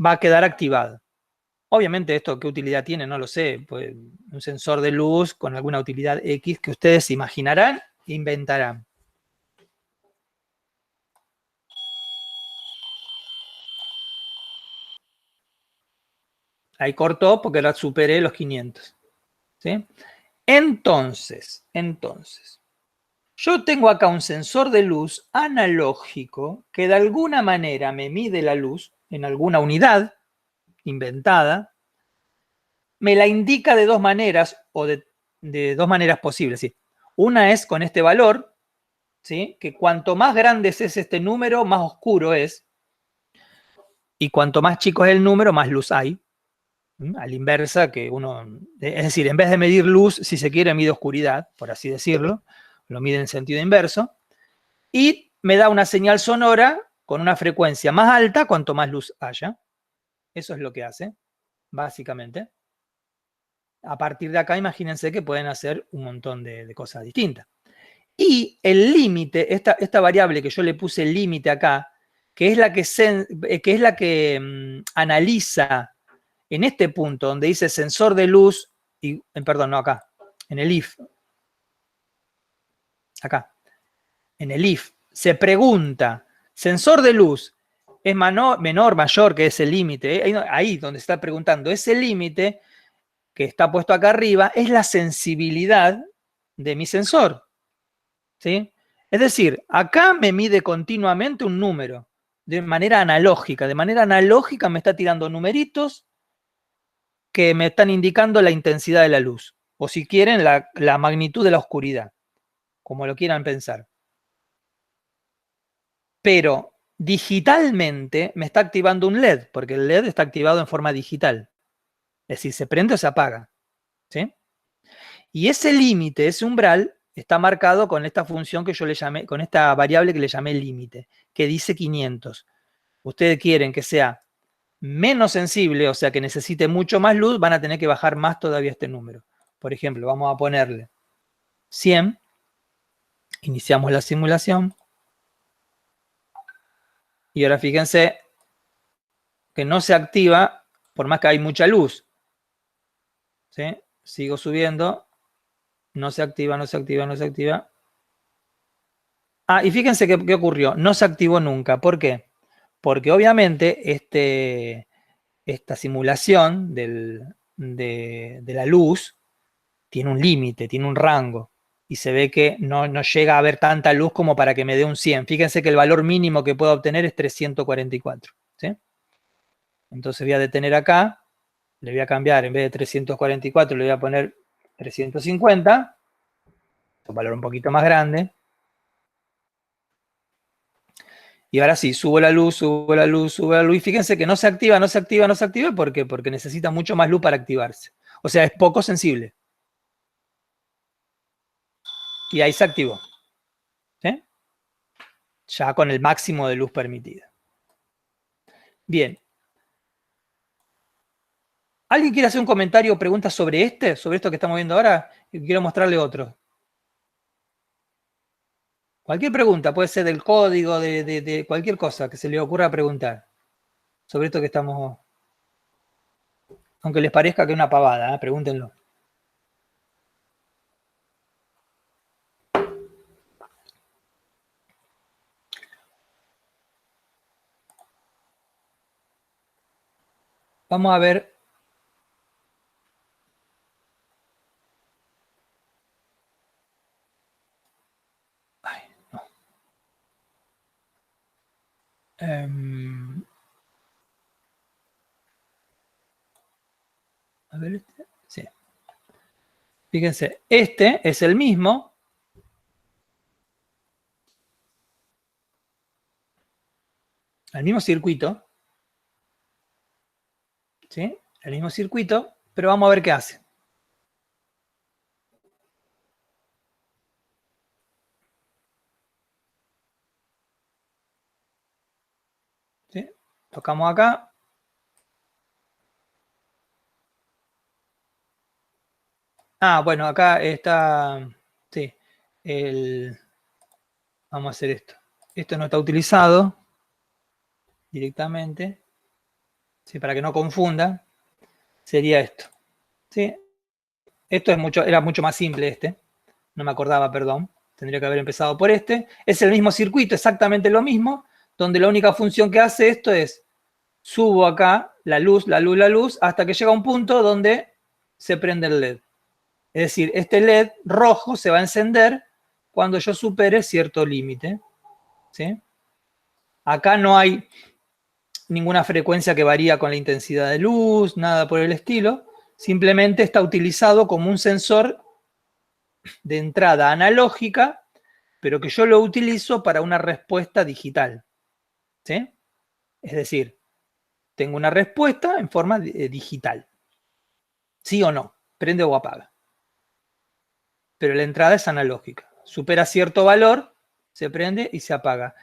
va a quedar activado. Obviamente esto qué utilidad tiene, no lo sé, pues un sensor de luz con alguna utilidad X que ustedes imaginarán e inventarán. Ahí cortó porque ahora superé los 500. ¿Sí? Entonces, yo tengo acá un sensor de luz analógico que de alguna manera me mide la luz en alguna unidad inventada, me la indica de dos maneras o de dos maneras posibles. ¿Sí? Una es con este valor, ¿sí? Que cuanto más grande es este número, más oscuro es, y cuanto más chico es el número, más luz hay. A la inversa, que uno, es decir, en vez de medir luz, si se quiere, mide oscuridad, por así decirlo, lo mide en sentido inverso, y me da una señal sonora con una frecuencia más alta cuanto más luz haya. Eso es lo que hace, básicamente. A partir de acá, imagínense que pueden hacer un montón de cosas distintas. Y el límite, esta variable que yo le puse el límite acá, que es la que analiza en este punto donde dice sensor de luz, y, perdón, no acá, en el if, acá, en el if, se pregunta, sensor de luz, ¿es menor, mayor que ese límite? Ahí donde está preguntando, ese límite que está puesto acá arriba es la sensibilidad de mi sensor, ¿sí? Es decir, acá me mide continuamente un número de manera analógica. De manera analógica me está tirando numeritos que me están indicando la intensidad de la luz. O si quieren, la magnitud de la oscuridad. Como lo quieran pensar. Pero digitalmente me está activando un LED, porque el LED está activado en forma digital. Es decir, se prende o se apaga, ¿sí? Y ese límite, ese umbral, está marcado con esta función que yo le llamé, con esta variable que le llamé límite, que dice 500. Ustedes quieren que sea menos sensible, o sea, que necesite mucho más luz, van a tener que bajar más todavía este número. Por ejemplo, vamos a ponerle 100. Iniciamos la simulación. Y ahora fíjense que no se activa por más que hay mucha luz. ¿Sí? Sigo subiendo. No se activa, no se activa, no se activa. Ah, y fíjense qué ocurrió. No se activó nunca. ¿Por qué? Porque obviamente esta simulación de la luz tiene un límite, tiene un rango. Y se ve que no llega a haber tanta luz como para que me dé un 100. Fíjense que el valor mínimo que puedo obtener es 344. ¿Sí? Entonces voy a detener acá. Le voy a cambiar, en vez de 344, le voy a poner 350. Un valor un poquito más grande. Y ahora sí, subo la luz, subo la luz, subo la luz. Y fíjense que no se activa, no se activa, no se activa. ¿Por qué? Porque necesita mucho más luz para activarse. O sea, es poco sensible. Y ahí se activó. ¿Sí? Ya con el máximo de luz permitida. Bien. ¿Alguien quiere hacer un comentario o pregunta sobre esto que estamos viendo ahora? Quiero mostrarle otro. Cualquier pregunta, puede ser del código, de cualquier cosa que se le ocurra preguntar sobre esto que estamos... Aunque les parezca que es una pavada, pregúntenlo. Vamos a ver. Ay, no. A ver, sí. Fíjense, este es el mismo. El mismo circuito. ¿Sí? El mismo circuito, pero vamos a ver qué hace. ¿Sí? Tocamos acá. Ah, bueno, acá está. Sí. Vamos a hacer esto. Esto no está utilizado directamente. ¿Sí? Para que no confunda. Sería esto. ¿Sí? Esto era mucho más simple este. No me acordaba, perdón. Tendría que haber empezado por este. Es el mismo circuito, exactamente lo mismo, donde la única función que hace esto es subo acá la luz, la luz, la luz, hasta que llega un punto donde se prende el LED. Es decir, este LED rojo se va a encender cuando yo supere cierto límite. ¿Sí? Acá no hay ninguna frecuencia que varía con la intensidad de luz, nada por el estilo. Simplemente está utilizado como un sensor de entrada analógica, pero que yo lo utilizo para una respuesta digital. ¿Sí? Es decir, tengo una respuesta en forma digital. ¿Sí o no? Prende o apaga. Pero la entrada es analógica. Supera cierto valor, se prende y se apaga.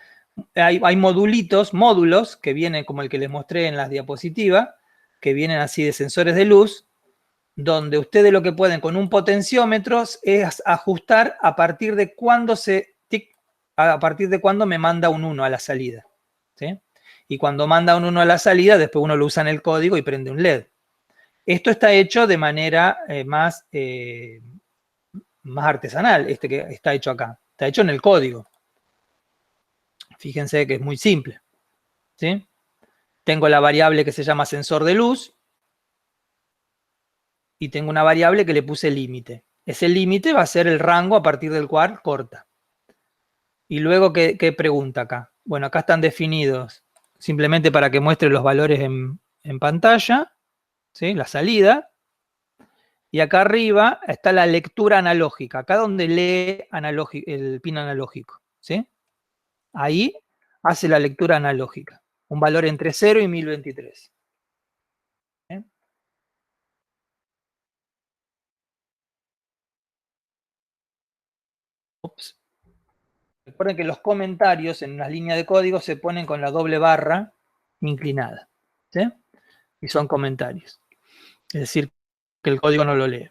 Hay módulos que vienen como el que les mostré en las diapositivas, que vienen así de sensores de luz, donde ustedes lo que pueden con un potenciómetro es ajustar a partir de cuándo a partir de cuándo me manda un 1 a la salida. ¿Sí? Y cuando manda un 1 a la salida, después uno lo usa en el código y prende un LED. Esto está hecho de manera más artesanal, este que está hecho acá. Está hecho en el código. Fíjense que es muy simple. ¿Sí? Tengo la variable que se llama sensor de luz y tengo una variable que le puse límite. Ese límite va a ser el rango a partir del cual corta. Y luego, ¿qué pregunta acá? Bueno, acá están definidos simplemente para que muestre los valores en pantalla, ¿sí? La salida. Y acá arriba está la lectura analógica, acá donde lee el pin analógico. ¿Sí? Ahí hace la lectura analógica, un valor entre 0 y 1023. ¿Sí? Ups. Recuerden que los comentarios en las líneas de código se ponen con la doble barra inclinada, ¿sí? Y son comentarios. Es decir, que el código no lo lee.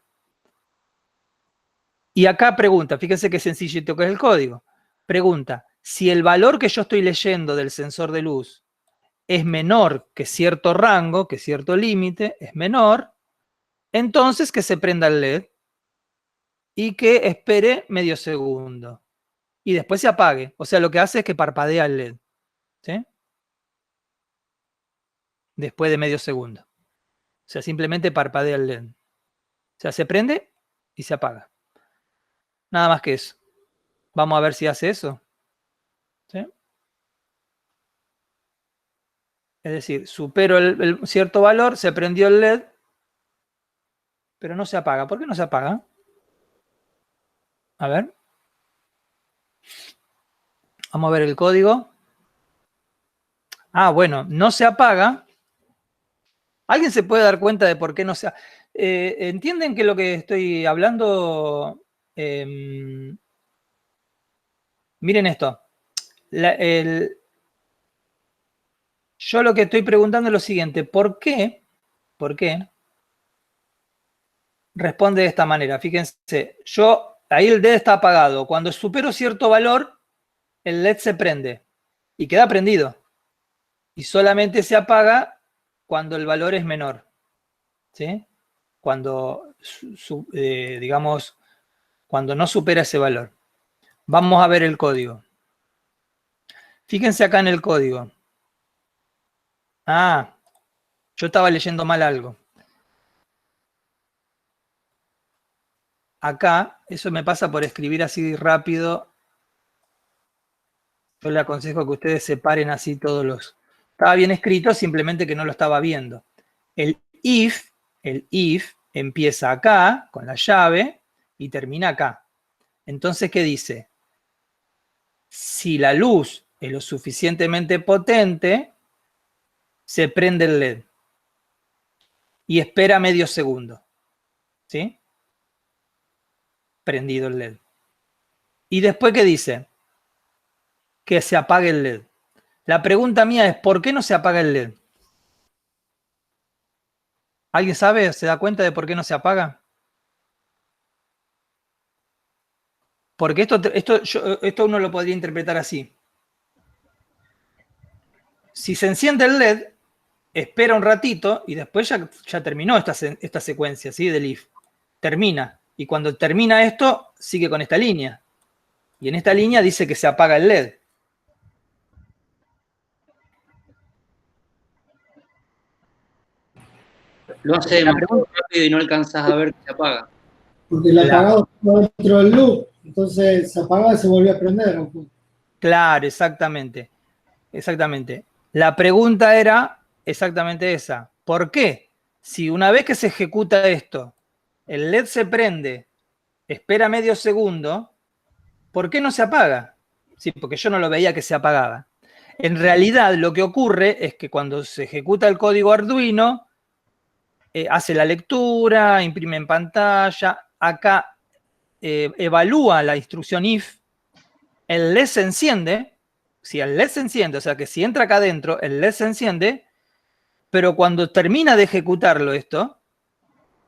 Y acá pregunta, fíjense qué sencillito que es el código. Pregunta, si el valor que yo estoy leyendo del sensor de luz es menor que cierto rango, que cierto límite, es menor, entonces que se prenda el LED y que espere medio segundo. Y después se apague. O sea, lo que hace es que parpadea el LED. ¿Sí? Después de medio segundo. O sea, simplemente parpadea el LED. O sea, se prende y se apaga. Nada más que eso. Vamos a ver si hace eso. ¿Sí? Es decir, supero el cierto valor, se prendió el LED, pero no se apaga. ¿Por qué no se apaga? A ver. Vamos a ver el código. Ah, bueno, no se apaga. ¿Alguien se puede dar cuenta de por qué no se... ¿Entienden que lo que estoy hablando... miren esto. Yo lo que estoy preguntando es lo siguiente. ¿Por qué? ¿Por qué? Responde de esta manera. Fíjense, ahí el LED está apagado. Cuando supero cierto valor, el LED se prende y queda prendido. Y solamente se apaga cuando el valor es menor. ¿Sí? Cuando, digamos, cuando no supera ese valor. Vamos a ver el código. Fíjense acá en el código. Ah, yo estaba leyendo mal algo. Acá, eso me pasa por escribir así rápido. Yo le aconsejo que ustedes separen así todos los... Estaba bien escrito, simplemente que no lo estaba viendo. El if empieza acá, con la llave, y termina acá. Entonces, ¿qué dice? Si la luz es lo suficientemente potente, se prende el LED. Y espera medio segundo. ¿Sí? Prendido el LED. ¿Y después qué dice? Que se apague el LED. La pregunta mía es, ¿por qué no se apaga el LED? ¿Alguien sabe? ¿Se da cuenta de por qué no se apaga? Porque esto uno lo podría interpretar así. Si se enciende el LED, espera un ratito y después ya terminó esta secuencia, ¿sí? Del if. Termina. Y cuando termina esto, sigue con esta línea. Y en esta línea dice que se apaga el LED. Lo hace demasiado rápido y no alcanzas a ver que se apaga. Porque el apagado estaba dentro del loop, entonces se apagaba y se volvió a prender. Claro, exactamente. Exactamente. La pregunta era exactamente esa. ¿Por qué? Si una vez que se ejecuta esto, el LED se prende, espera medio segundo, ¿por qué no se apaga? Sí, porque yo no lo veía que se apagaba. En realidad, lo que ocurre es que cuando se ejecuta el código Arduino, hace la lectura, imprime en pantalla, acá evalúa la instrucción if, el LED se enciende, si el LED se enciende, o sea que si entra acá adentro, el LED se enciende, pero cuando termina de ejecutarlo esto,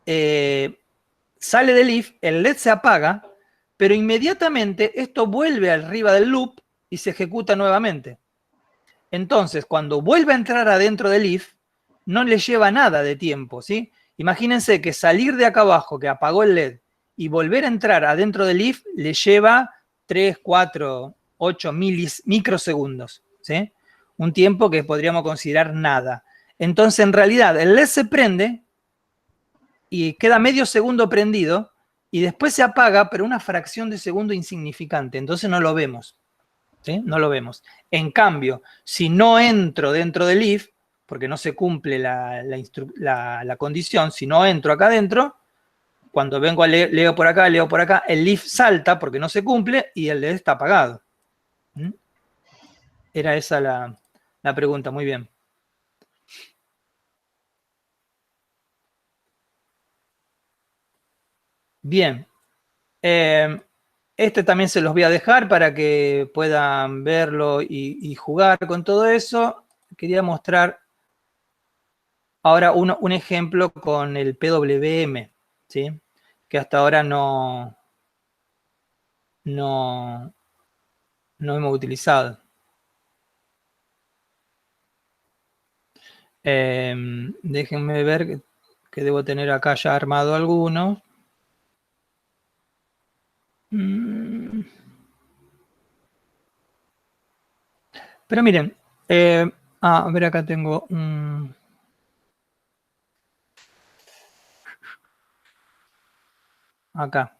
sale del if, el LED se apaga, pero inmediatamente esto vuelve arriba del loop y se ejecuta nuevamente. Entonces, cuando vuelve a entrar adentro del if, no le lleva nada de tiempo, ¿sí? Imagínense que salir de acá abajo, que apagó el LED, y volver a entrar adentro del if, le lleva 3, 4, 8 microsegundos, ¿sí? Un tiempo que podríamos considerar nada. Entonces, en realidad, el LED se prende y queda medio segundo prendido, y después se apaga, pero una fracción de segundo insignificante. Entonces no lo vemos. ¿Sí? No lo vemos. En cambio, si no entro dentro del if, porque no se cumple la condición, si no entro acá adentro, cuando vengo a leo por acá, el if salta porque no se cumple y el LED está apagado. ¿Mm? Era esa la pregunta, muy bien. Bien. Este también se los voy a dejar para que puedan verlo y jugar con todo eso. Quería mostrar ahora un ejemplo con el PWM, ¿sí? Que hasta ahora no hemos utilizado. Déjenme ver que debo tener acá ya armado alguno. Pero miren, a ver, acá tengo un... Acá.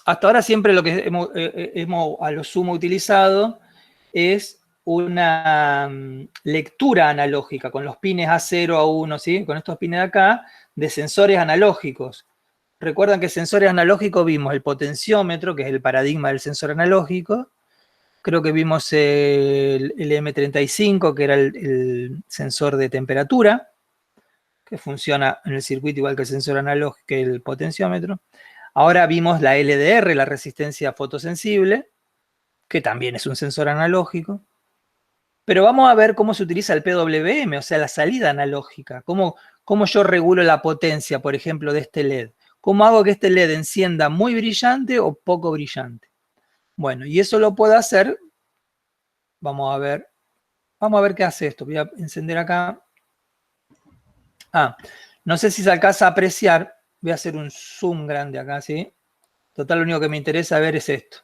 Hasta ahora siempre lo que hemos a lo sumo utilizado es una lectura analógica con los pines A0, A1, ¿sí? Con estos pines de acá, de sensores analógicos. Recuerdan que sensores analógicos vimos el potenciómetro, que es el paradigma del sensor analógico. Creo que vimos el M35, que era el sensor de temperatura, que funciona en el circuito igual que el sensor analógico, que el potenciómetro. Ahora vimos la LDR, la resistencia fotosensible, que también es un sensor analógico. Pero vamos a ver cómo se utiliza el PWM, o sea, la salida analógica. Cómo yo regulo la potencia, por ejemplo, de este LED. ¿Cómo hago que este LED encienda muy brillante o poco brillante? Bueno, y eso lo puedo hacer. Vamos a ver qué hace esto. Voy a encender acá. No sé si se alcanza a apreciar. Voy a hacer un zoom grande acá, ¿sí? Total, lo único que me interesa ver es esto.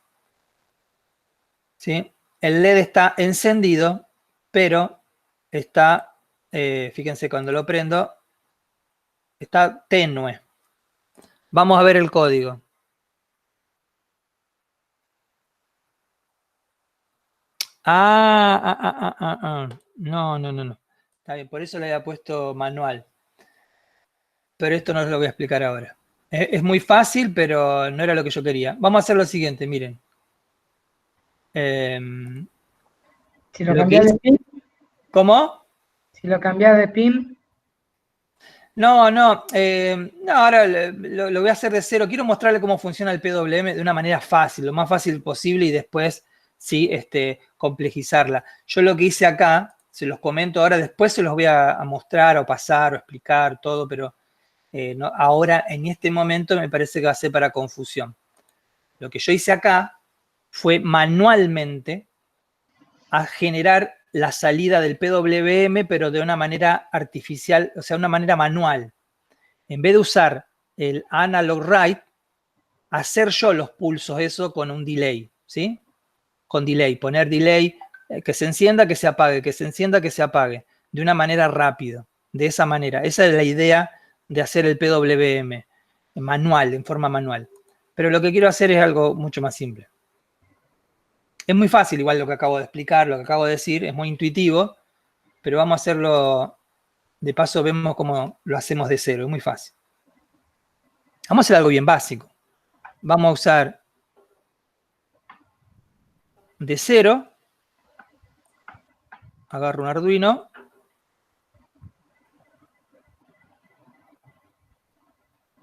¿Sí? El LED está encendido, pero está, fíjense cuando lo prendo, está tenue. Vamos a ver el código. No. Está bien, por eso le había puesto manual. Pero esto no lo voy a explicar ahora. Es muy fácil, pero no era lo que yo quería. Vamos a hacer lo siguiente, miren. Si lo cambias de pin. ¿Cómo? Si lo cambias de pin. No, ahora lo voy a hacer de cero. Quiero mostrarle cómo funciona el PWM de una manera fácil, lo más fácil posible y después sí, complejizarla. Yo lo que hice acá, se los comento ahora, después se los voy a mostrar o pasar o explicar todo, pero ahora en este momento me parece que va a ser para confusión. Lo que yo hice acá fue manualmente a generar la salida del PWM, pero de una manera artificial, o sea, una manera manual. En vez de usar el analog write, hacer yo los pulsos, eso con un delay, ¿sí? Con delay, poner delay, que se encienda, que se apague, que se encienda, que se apague, de una manera rápida, de esa manera. Esa es la idea de hacer el PWM, manual, en forma manual. Pero lo que quiero hacer es algo mucho más simple. Es muy fácil, igual lo que acabo de explicar, lo que acabo de decir, es muy intuitivo, pero vamos a hacerlo, de paso vemos cómo lo hacemos de cero, es muy fácil. Vamos a hacer algo bien básico. Vamos a usar de cero, agarro un Arduino,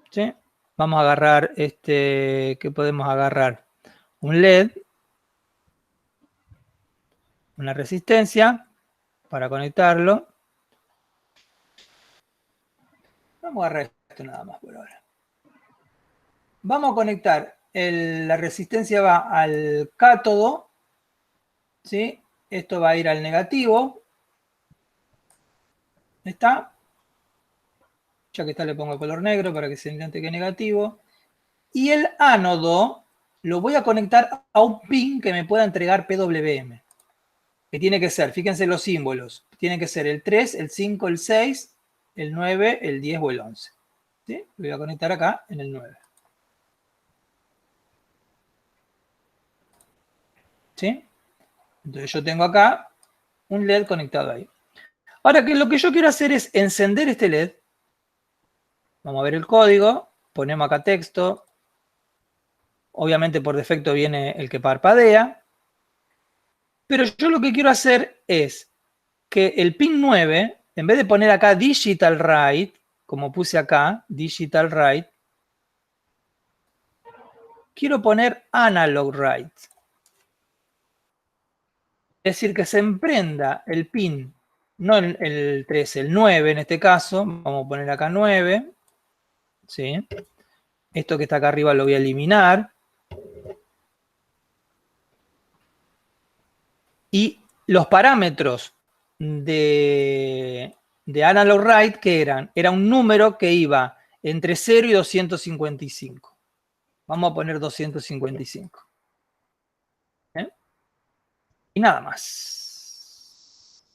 ¿sí? Vamos a agarrar ¿qué podemos agarrar? Un LED, una resistencia para conectarlo. Vamos a agarrar esto nada más por ahora. Vamos a conectar, la resistencia va al cátodo, ¿sí? Esto va a ir al negativo. ¿Está? Ya que está le pongo el color negro para que se entienda que es negativo. Y el ánodo lo voy a conectar a un pin que me pueda entregar PWM. Que tiene que ser, fíjense los símbolos, tiene que ser el 3, el 5, el 6, el 9, el 10 o el 11. ¿Sí? Lo voy a conectar acá en el 9. ¿Sí? Entonces yo tengo acá un LED conectado ahí. Ahora, lo que yo quiero hacer es encender este LED. Vamos a ver el código, ponemos acá texto. Obviamente por defecto viene el que parpadea. Pero yo lo que quiero hacer es que el pin 9, en vez de poner acá digital write, como puse acá, digital write, quiero poner analog write. Es decir, que se emprenda el pin, no el 13, el 9 en este caso, vamos a poner acá 9, ¿sí? Esto que está acá arriba lo voy a eliminar. Y los parámetros de analog write, ¿qué eran? Era un número que iba entre 0 y 255. Vamos a poner 255. ¿Eh? Y nada más.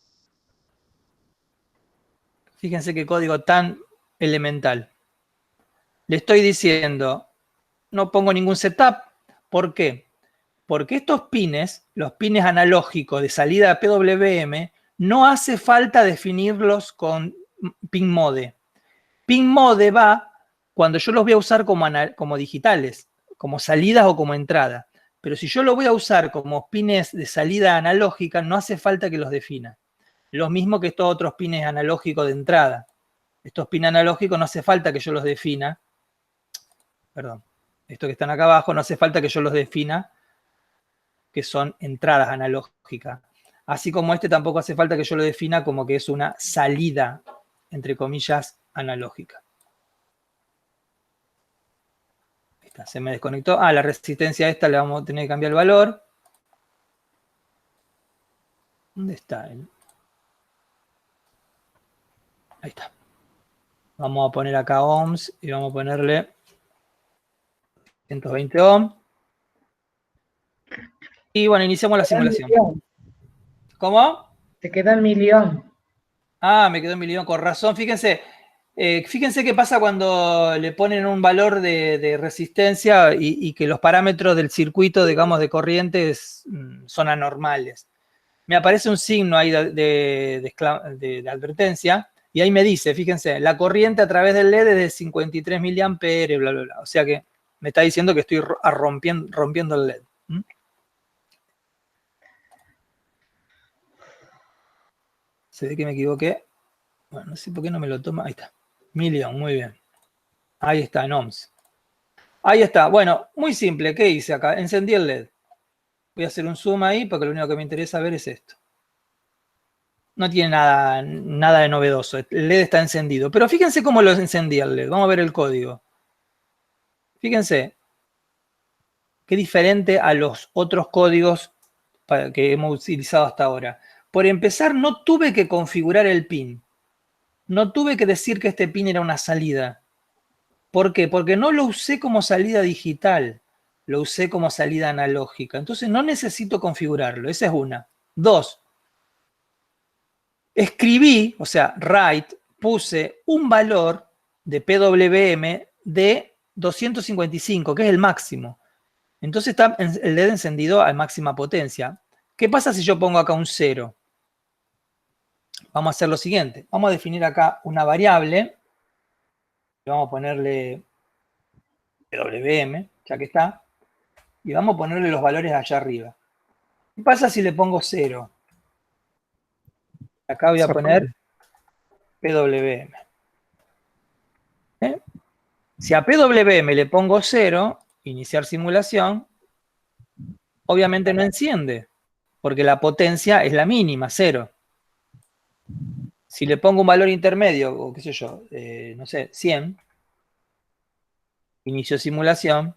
Fíjense qué código tan elemental. Le estoy diciendo, no pongo ningún setup. ¿Por qué? Porque estos pines, los pines analógicos de salida PWM, no hace falta definirlos con pin mode. Pin mode va cuando yo los voy a usar como digitales, como salidas o como entrada. Pero si yo lo voy a usar como pines de salida analógica, no hace falta que los defina. Lo mismo que estos otros pines analógicos de entrada. Estos pines analógicos no hace falta que yo los defina. Perdón. Estos que están acá abajo no hace falta que yo los defina, que son entradas analógicas. Así como este tampoco hace falta que yo lo defina como que es una salida, entre comillas, analógica. Ahí está, se me desconectó. Ah, la resistencia a esta le vamos a tener que cambiar el valor. ¿Dónde está él? Ahí está. Vamos a poner acá ohms y vamos a ponerle 120 ohms. Y bueno, iniciamos la simulación. ¿Cómo? Te queda el millón. Ah, me quedó en millón, con razón. Fíjense qué pasa cuando le ponen un valor de resistencia y que los parámetros del circuito, digamos, de corrientes son anormales. Me aparece un signo ahí de advertencia y ahí me dice, fíjense, la corriente a través del LED es de 53 miliamperes, bla, bla, bla. O sea que me está diciendo que estoy rompiendo el LED. Se ve que me equivoqué. Bueno, no sé por qué no me lo toma. Ahí está. Millón, muy bien. Ahí está, en ohms. Ahí está. Bueno, muy simple. ¿Qué hice acá? Encendí el LED. Voy a hacer un zoom ahí porque lo único que me interesa ver es esto. No tiene nada de novedoso. El LED está encendido. Pero fíjense cómo lo encendí el LED. Vamos a ver el código. Fíjense. Qué diferente a los otros códigos que hemos utilizado hasta ahora. Por empezar, no tuve que configurar el pin. No tuve que decir que este pin era una salida. ¿Por qué? Porque no lo usé como salida digital. Lo usé como salida analógica. Entonces no necesito configurarlo. Esa es una. Dos. Escribí, o sea, write, puse un valor de PWM de 255, que es el máximo. Entonces está el LED encendido a máxima potencia. ¿Qué pasa si yo pongo acá un 0? Vamos a hacer lo siguiente. Vamos a definir acá una variable. Vamos a ponerle PWM, ya que está. Y vamos a ponerle los valores allá arriba. ¿Qué pasa si le pongo 0? Acá voy a poner PWM. Si a PWM le pongo 0, iniciar simulación, obviamente no enciende, porque la potencia es la mínima, 0. Si le pongo un valor intermedio, o qué sé yo, no sé, 100, inicio simulación,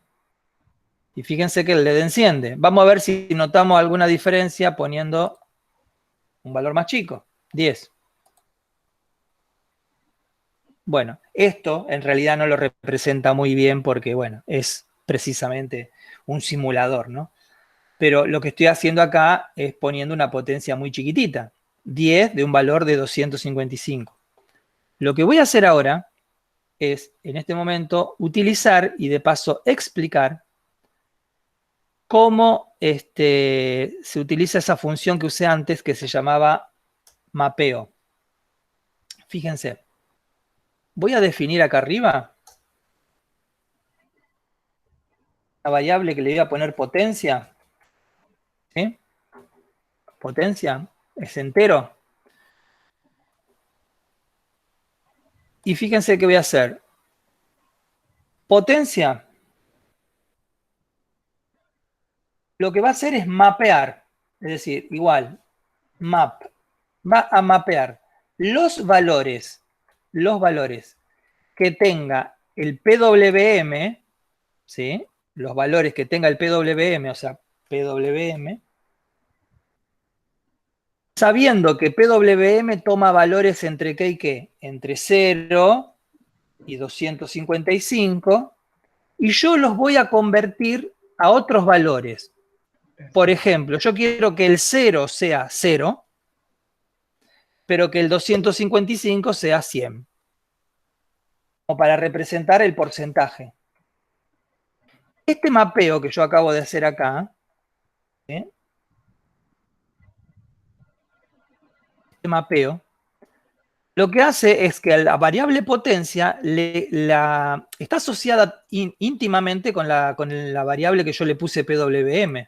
y fíjense que el LED enciende. Vamos a ver si notamos alguna diferencia poniendo un valor más chico, 10. Bueno, esto en realidad no lo representa muy bien porque, bueno, es precisamente un simulador, ¿no? Pero lo que estoy haciendo acá es poniendo una potencia muy chiquitita, 10 de un valor de 255. Lo que voy a hacer ahora es, en este momento, utilizar y de paso explicar cómo se utiliza esa función que usé antes que se llamaba mapeo. Fíjense. Voy a definir acá arriba una variable que le voy a poner potencia. ¿Sí? potencia, es entero. Y fíjense qué voy a hacer. Potencia, lo que va a hacer es mapear, es decir, igual, map, va a mapear los valores que tenga el PWM, ¿sí? Los valores que tenga el PWM, o sea, PWM, sabiendo que PWM toma valores entre qué y qué, entre 0 y 255, y yo los voy a convertir a otros valores. Por ejemplo, yo quiero que el 0 sea 0, pero que el 255 sea 100. Como para representar el porcentaje. Este mapeo que yo acabo de hacer acá, ¿sí? Este mapeo, lo que hace es que a la variable potencia está asociada íntimamente con la variable que yo le puse PWM,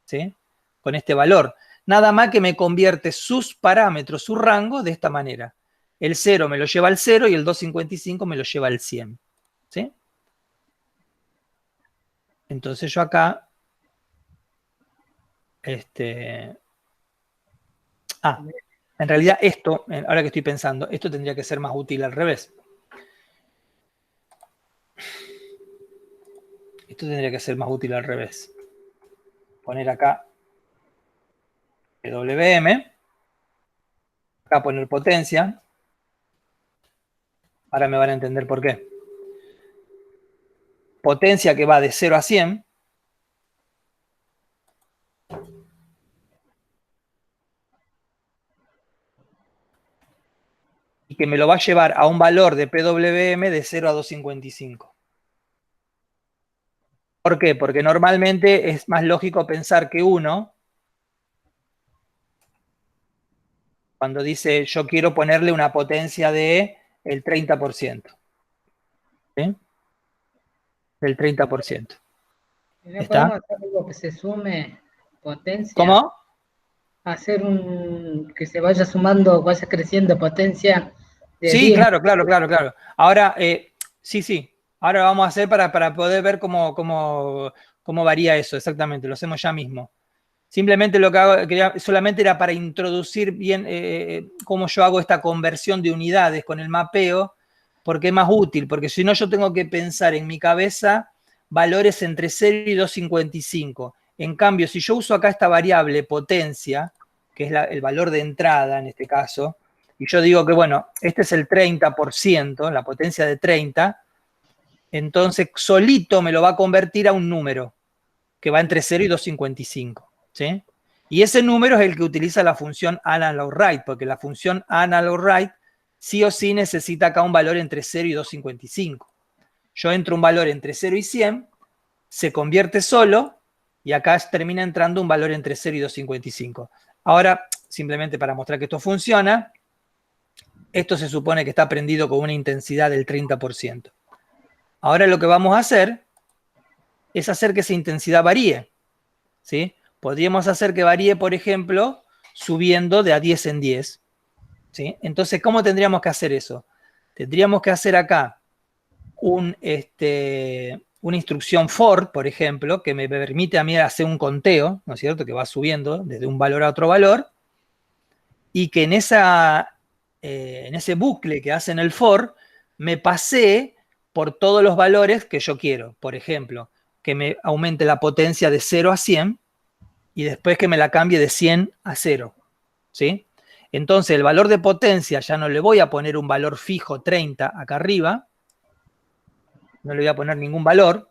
¿sí? Con este valor. Nada más que me convierte sus parámetros, su rango, de esta manera. El 0 me lo lleva al 0 y el 255 me lo lleva al 100. ¿Sí? Entonces yo acá... en realidad esto, ahora que estoy pensando, esto tendría que ser más útil al revés. Esto tendría que ser más útil al revés. Poner acá PWM. Acá poner potencia. Ahora me van a entender por qué. Potencia que va de 0 a 100. Y que me lo va a llevar a un valor de PWM de 0 a 255. ¿Por qué? Porque normalmente es más lógico pensar que uno, cuando dice yo quiero ponerle una potencia de el 30%. ¿Sí? Del 30%. ¿No podemos hacer algo que se sume potencia? ¿Cómo? Hacer que se vaya sumando, vaya creciendo potencia. Sí, claro. Ahora, sí. Ahora vamos a hacer para poder ver cómo varía eso exactamente. Lo hacemos ya mismo. Simplemente lo que hago, solamente era para introducir bien cómo yo hago esta conversión de unidades con el mapeo, porque es más útil, porque si no yo tengo que pensar en mi cabeza valores entre 0 y 255. En cambio, si yo uso acá esta variable potencia, que es el valor de entrada en este caso, y yo digo que, bueno, este es el 30%, la potencia de 30, entonces solito me lo va a convertir a un número que va entre 0 y 255. ¿Sí? Y ese número es el que utiliza la función analogwrite, porque la función analogwrite sí o sí necesita acá un valor entre 0 y 255. Yo entro un valor entre 0 y 100, se convierte solo, y acá termina entrando un valor entre 0 y 255. Ahora, simplemente para mostrar que esto funciona, esto se supone que está prendido con una intensidad del 30%. Ahora lo que vamos a hacer es hacer que esa intensidad varíe. ¿Sí? Podríamos hacer que varíe, por ejemplo, subiendo de a 10 en 10. ¿Sí? Entonces, ¿cómo tendríamos que hacer eso? Tendríamos que hacer acá una instrucción for, por ejemplo, que me permite a mí hacer un conteo, ¿no es cierto? Que va subiendo desde un valor a otro valor, y que en ese bucle que hace en el for, me pasee por todos los valores que yo quiero. Por ejemplo, que me aumente la potencia de 0 a 100, y después que me la cambie de 100 a 0. ¿Sí? Entonces, el valor de potencia ya no le voy a poner un valor fijo 30 acá arriba. No le voy a poner ningún valor.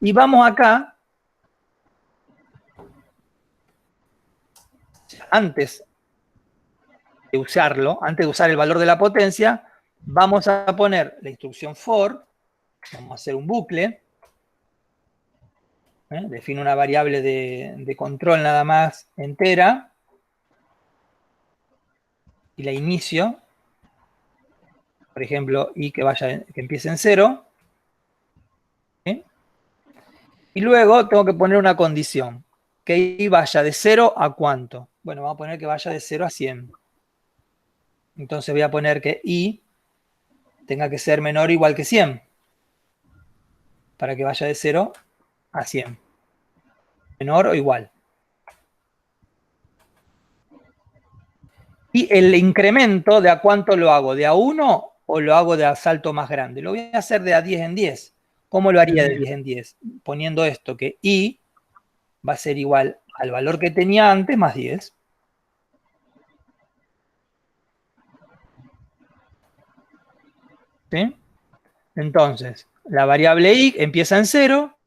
Y vamos acá. Antes de usarlo, antes de usar el valor de la potencia, vamos a poner la instrucción for. Vamos a hacer un bucle. Defino una variable de control nada más entera. Y la inicio. Por ejemplo, y que empiece en 0. ¿Sí? Y luego tengo que poner una condición. Que y vaya de 0 a cuánto. Bueno, vamos a poner que vaya de 0 a 100. Entonces voy a poner que I tenga que ser menor o igual que 100. Para que vaya de 0 a 100. Menor o igual. Y el incremento, ¿de a cuánto lo hago? ¿De a 1 o lo hago de a salto más grande? Lo voy a hacer de a 10 en 10. ¿Cómo lo haría de 10 en 10? Poniendo esto, que I va a ser igual al valor que tenía antes más 10. ¿Sí? Entonces, la variable I empieza en 0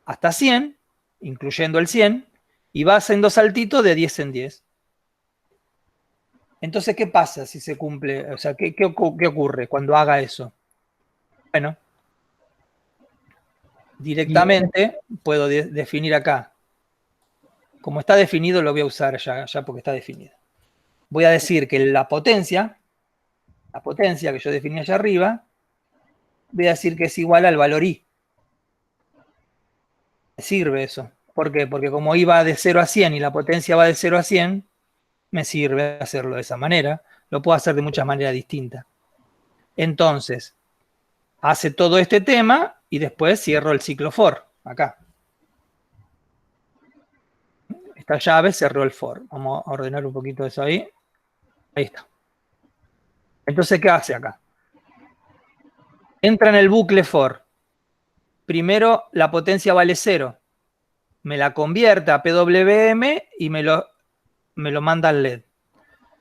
hasta 100, incluyendo el 100, y va haciendo saltito de 10 en 10. Entonces, ¿qué pasa si se cumple? O sea, ¿qué ocurre cuando haga eso? Bueno, directamente puedo definir acá. Como está definido, lo voy a usar ya porque está definido. Voy a decir que la potencia que yo definí allá arriba, voy a decir que es igual al valor I. Me sirve eso. ¿Por qué? Porque como I va de 0 a 100 y la potencia va de 0 a 100, me sirve hacerlo de esa manera. Lo puedo hacer de muchas maneras distintas. Entonces, hace todo este tema y después cierro el ciclo for, acá. Esta llave cerró el for. Vamos a ordenar un poquito eso ahí. Ahí está. Entonces, ¿qué hace acá? Entra en el bucle for. Primero, la potencia vale 0. Me la convierte a PWM y me lo manda al LED.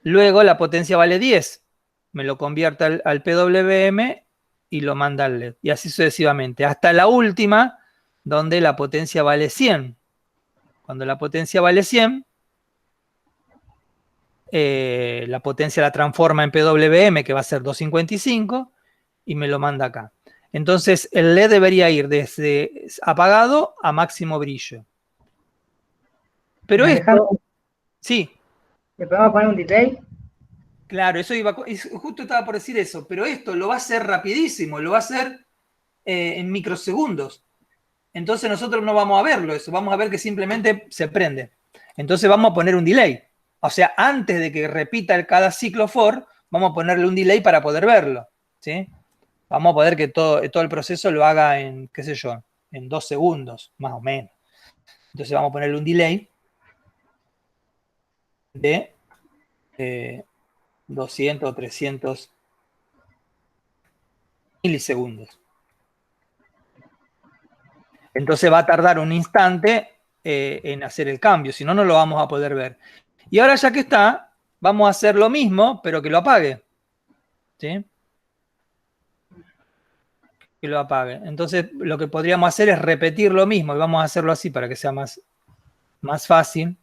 Luego, la potencia vale 10. Me lo convierte al PWM y lo manda al LED. Y así sucesivamente. Hasta la última, donde la potencia vale 100. Cuando la potencia vale 100, la potencia la transforma en PWM, que va a ser 255, y me lo manda acá. Entonces, el LED debería ir desde apagado a máximo brillo. Pero esto... Sí. ¿Le podemos poner un delay? Claro, justo estaba por decir eso, pero esto lo va a hacer rapidísimo, lo va a hacer en microsegundos. Entonces nosotros no vamos a verlo eso, vamos a ver que simplemente se prende. Entonces vamos a poner un delay. O sea, antes de que repita cada ciclo for, vamos a ponerle un delay para poder verlo. ¿Sí? Vamos a poder que todo el proceso lo haga en, qué sé yo, en 2 segundos, más o menos. Entonces vamos a ponerle un delay de 200 o 300 milisegundos. Entonces va a tardar un instante en hacer el cambio, si no, no lo vamos a poder ver. Y ahora ya que está, vamos a hacer lo mismo, pero que lo apague. ¿Sí? Que lo apague. Entonces lo que podríamos hacer es repetir lo mismo, y vamos a hacerlo así para que sea más fácil.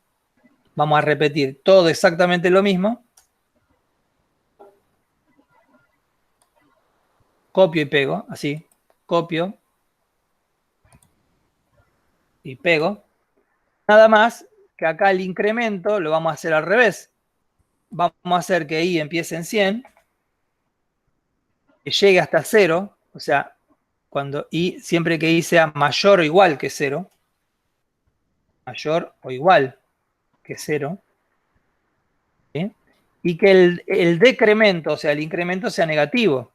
Vamos a repetir todo exactamente lo mismo. Copio y pego, así. Copio y pego. Nada más que acá el incremento lo vamos a hacer al revés. Vamos a hacer que I empiece en 100, que llegue hasta 0, o sea, cuando I, siempre que I sea mayor o igual que 0, mayor o igual que 0, ¿sí? Y que el decremento, o sea, el incremento sea negativo,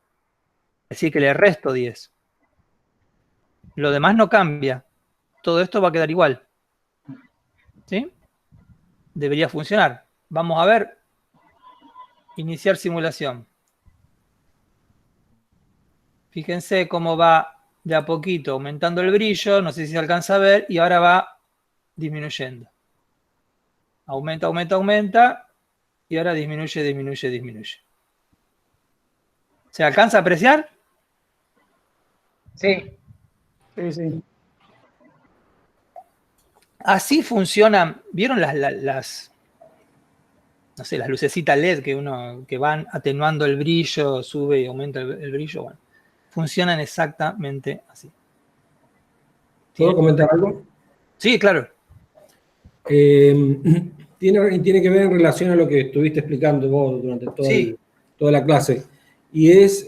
es decir, que le resto 10. Lo demás no cambia, todo esto va a quedar igual. ¿Sí? Debería funcionar. Vamos a ver. Iniciar simulación. Fíjense cómo va de a poquito aumentando el brillo. No sé si se alcanza a ver. Y ahora va disminuyendo. Aumenta, aumenta, aumenta. Y ahora disminuye, disminuye, disminuye. ¿Se alcanza a apreciar? Sí. Sí, sí. Así funcionan. ¿Vieron las no sé, las lucecitas LED que van atenuando el brillo, sube y aumenta el brillo? Bueno, funcionan exactamente así. ¿Puedo comentar algo? Sí, claro. Tiene que ver en relación a lo que estuviste explicando vos durante toda la clase. Y es,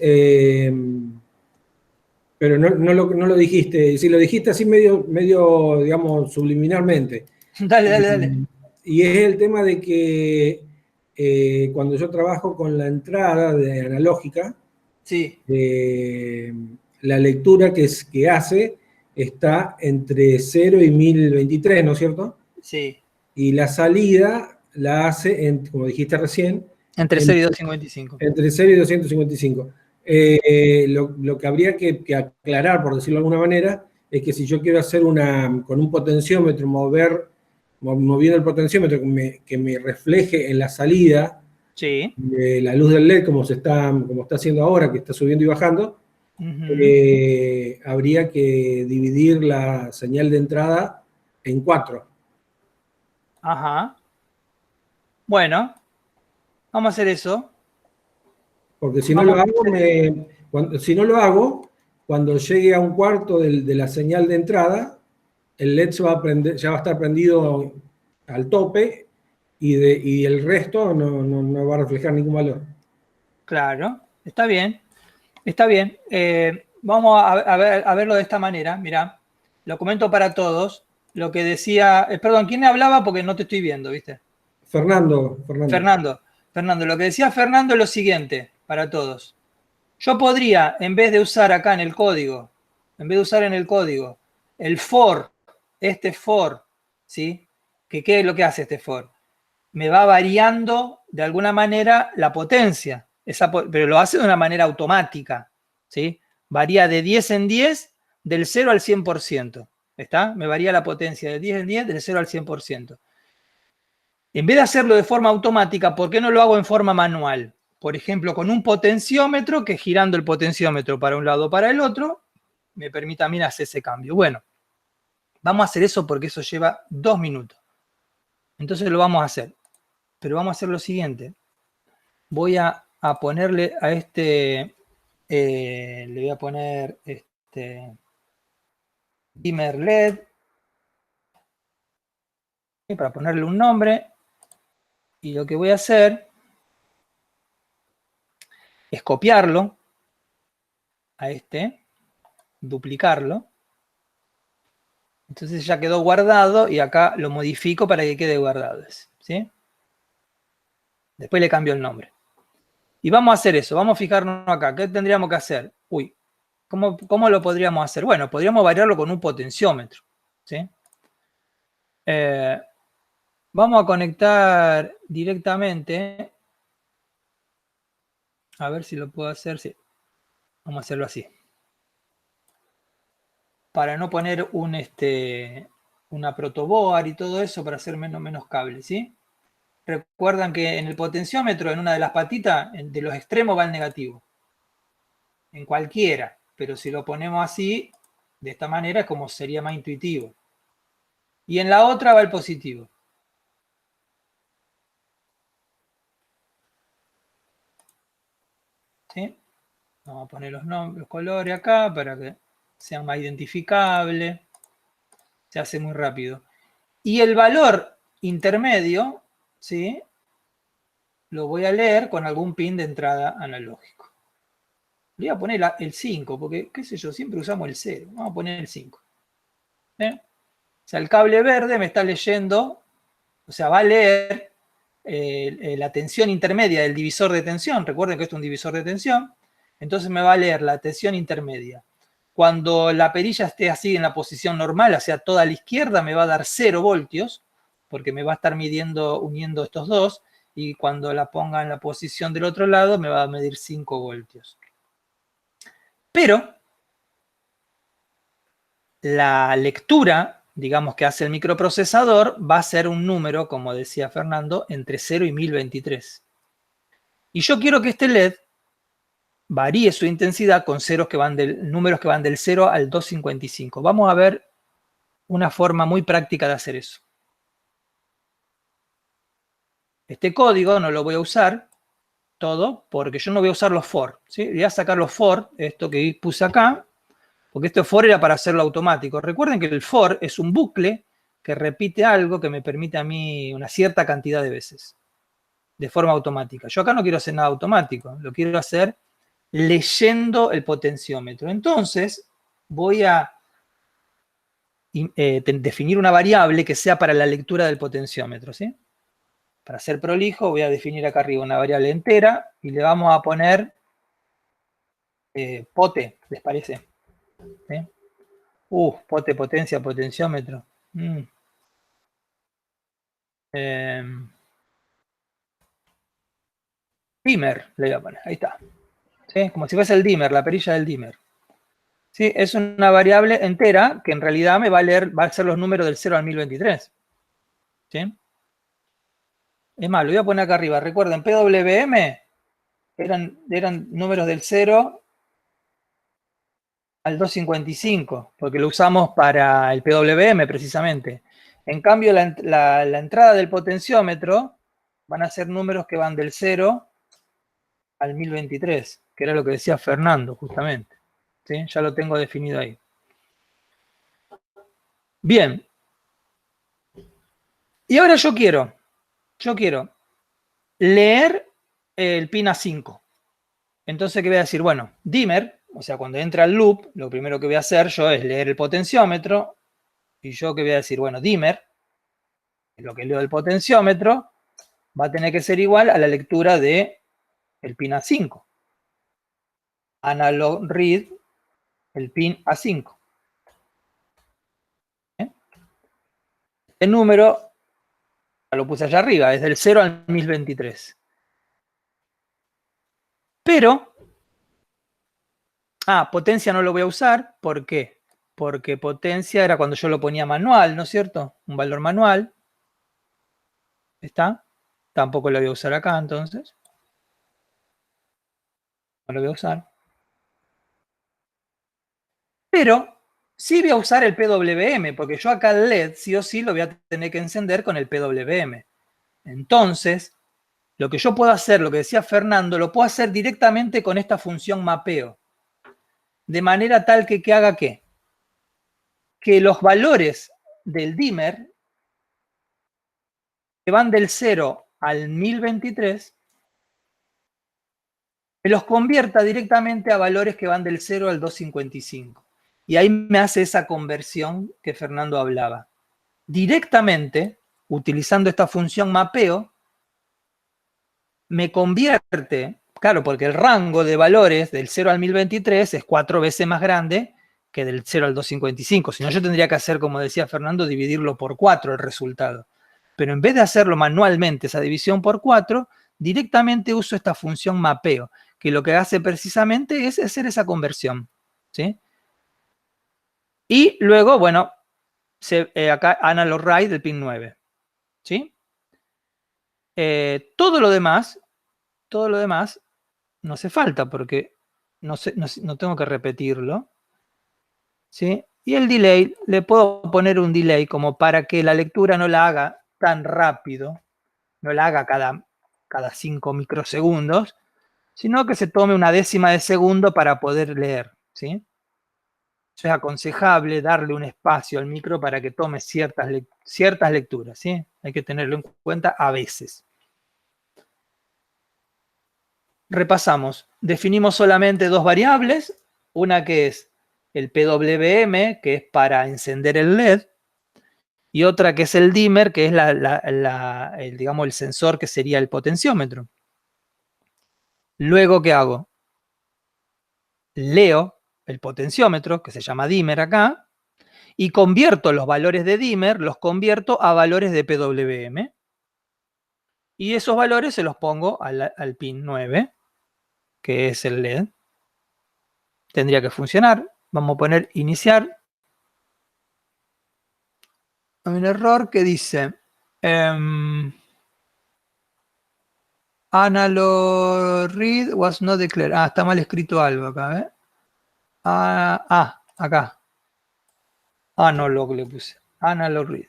pero no lo dijiste, si lo dijiste así medio, digamos, subliminalmente. Dale. y es el tema de que cuando yo trabajo con la entrada de analógica, Sí, la lectura que hace está entre 0 y 1023, ¿no es cierto? sí. Y la salida la hace, como dijiste recién, Entre 0 y 255. entre 0 y 255. Lo que habría que aclarar, por decirlo de alguna manera, es que si yo quiero hacer con un potenciómetro, moviendo el potenciómetro que me refleje en la salida Sí. la luz del LED como está haciendo ahora, que está subiendo y bajando, habría que dividir la señal de entrada en 4. Ajá. Bueno, vamos a hacer eso. Porque si no lo hago, cuando llegue a un cuarto de la señal de entrada, el LED ya va a estar prendido al tope y el resto no va a reflejar ningún valor. Claro, está bien. Está bien. Vamos a verlo de esta manera. Mirá, lo comento para todos. Lo que decía, perdón, ¿quién hablaba? Porque no te estoy viendo, ¿viste? Fernando. Fernando, lo que decía Fernando es lo siguiente, para todos. Yo podría, en vez de usar acá en el código, el for, este for, ¿sí? ¿Qué es lo que hace este for? Me va variando de alguna manera la potencia, pero lo hace de una manera automática, ¿sí? Varía de 10 en 10, del 0 al 100%, ¿está? Me varía la potencia de 10 en 10, del 0 al 100%. En vez de hacerlo de forma automática, ¿por qué no lo hago en forma manual? Por ejemplo, con un potenciómetro que girando el potenciómetro para un lado o para el otro, me permite a mí hacer ese cambio. Bueno, vamos a hacer eso porque eso lleva 2 minutos. Entonces lo vamos a hacer. Pero vamos a hacer lo siguiente. Voy a ponerle a este, le voy a poner este dimmer LED, para ponerle un nombre. Y lo que voy a hacer es copiarlo a este, duplicarlo. Entonces ya quedó guardado y acá lo modifico para que quede guardado. ¿Sí? Después le cambio el nombre. Y vamos a hacer eso, vamos a fijarnos acá. ¿Qué tendríamos que hacer? Uy, ¿cómo lo podríamos hacer? Bueno, podríamos variarlo con un potenciómetro. ¿Sí? Vamos a conectar directamente. A ver si lo puedo hacer. Sí. Vamos a hacerlo así. Para no poner una protoboard y todo eso, para hacer menos cables, ¿sí? Recuerdan que en el potenciómetro, en una de las patitas, de los extremos va el negativo. En cualquiera. Pero si lo ponemos así, de esta manera, es como sería más intuitivo. Y en la otra va el positivo. ¿Sí? Vamos a poner los colores acá para que sean más identificables. Se hace muy rápido. Y el valor intermedio, ¿sí? Lo voy a leer con algún pin de entrada analógico. Le voy a poner el 5, porque, qué sé yo, siempre usamos el 0. Vamos a poner el 5. O sea, el cable verde me está leyendo, o sea, va a leer la tensión intermedia del divisor de tensión. Recuerden que esto es un divisor de tensión. Entonces me va a leer la tensión intermedia. Cuando la perilla esté así en la posición normal, o sea, toda a la izquierda, me va a dar 0 voltios, porque me va a estar uniendo estos dos, y cuando la ponga en la posición del otro lado, me va a medir 5 voltios. Pero la lectura, digamos, que hace el microprocesador, va a ser un número, como decía Fernando, entre 0 y 1023. Y yo quiero que este LED varíe su intensidad con números que van del 0 al 255. Vamos a ver una forma muy práctica de hacer eso. Este código no lo voy a usar todo porque yo no voy a usar los for. ¿Sí? Voy a sacar los for, esto que puse acá, porque este for era para hacerlo automático. Recuerden que el for es un bucle que repite algo que me permite a mí una cierta cantidad de veces, de forma automática. Yo acá no quiero hacer nada automático, lo quiero hacer leyendo el potenciómetro. Entonces, voy a definir una variable que sea para la lectura del potenciómetro, ¿sí? Para ser prolijo voy a definir acá arriba una variable entera y le vamos a poner pote, ¿les parece? ¿Sí? Pote, potencia, potenciómetro. Dimmer le voy a poner, ahí está. ¿Sí? Como si fuese el dimmer, la perilla del dimmer. ¿Sí? Es una variable entera que en realidad me va a ser los números del 0 al 1023. ¿Sí? Es más, lo voy a poner acá arriba. Recuerden, PWM eran números del 0 al 255, porque lo usamos para el PWM precisamente. En cambio, la entrada del potenciómetro van a ser números que van del 0 al 1023, que era lo que decía Fernando, justamente. ¿Sí? Ya lo tengo definido ahí. Bien. Y ahora yo quiero leer el pin A5. Entonces, ¿qué voy a decir? Bueno, dimmer, o sea, cuando entra el loop, lo primero que voy a hacer yo es leer el potenciómetro. Y yo que voy a decir, bueno, dimmer, lo que leo del potenciómetro, va a tener que ser igual a la lectura de el pin A5. Analog read el pin A5. El número, lo puse allá arriba, es del 0 al 1023. Pero, potencia no lo voy a usar, ¿por qué? Porque potencia era cuando yo lo ponía manual, ¿no es cierto? Un valor manual. ¿Está? Tampoco lo voy a usar acá, entonces. No lo voy a usar. Pero sí voy a usar el PWM, porque yo acá el LED sí o sí lo voy a tener que encender con el PWM. Entonces, lo que yo puedo hacer, lo que decía Fernando, lo puedo hacer directamente con esta función mapeo. De manera tal que haga ¿qué? Que los valores del dimmer, que van del 0 al 1023, me los convierta directamente a valores que van del 0 al 255. Y ahí me hace esa conversión que Fernando hablaba. Directamente, utilizando esta función mapeo, me convierte, claro, porque el rango de valores del 0 al 1023 es 4 veces más grande que del 0 al 255. Si no, yo tendría que hacer, como decía Fernando, dividirlo por 4 el resultado. Pero en vez de hacerlo manualmente, esa división por 4, directamente uso esta función mapeo, que lo que hace precisamente es hacer esa conversión. ¿Sí? Y luego, bueno, acá analog write del pin 9. ¿Sí? Todo lo demás no hace falta porque no tengo que repetirlo. ¿Sí? Y el delay, le puedo poner un delay como para que la lectura no la haga tan rápido, no la haga cada 5 microsegundos, sino que se tome una décima de segundo para poder leer. ¿Sí? Es aconsejable darle un espacio al micro para que tome ciertas lecturas. ¿Sí? Hay que tenerlo en cuenta a veces. Repasamos. Definimos solamente dos variables. Una que es el PWM, que es para encender el LED. Y otra que es el dimmer, que es digamos, el sensor que sería el potenciómetro. Luego, ¿qué hago? Leo el potenciómetro, que se llama dimmer acá, y convierto los valores de dimmer, los convierto a valores de PWM. Y esos valores se los pongo al pin 9, que es el LED. Tendría que funcionar. Vamos a poner iniciar. Hay un error que dice analog read was not declared. Está mal escrito algo acá, ¿eh? Acá. Analog le puse. Analog read.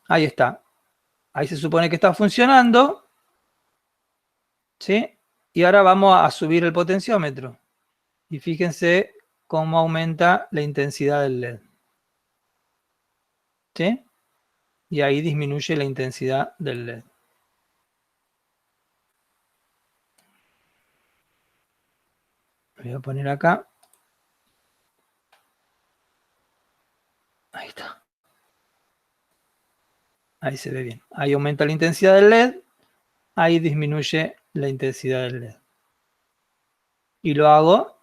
Ahí está. Ahí se supone que está funcionando. ¿Sí? Y ahora vamos a subir el potenciómetro. Y fíjense cómo aumenta la intensidad del LED. ¿Sí? Y ahí disminuye la intensidad del LED. Voy a poner acá. Ahí está. Ahí se ve bien. Ahí aumenta la intensidad del LED. Ahí disminuye la intensidad del LED. Y lo hago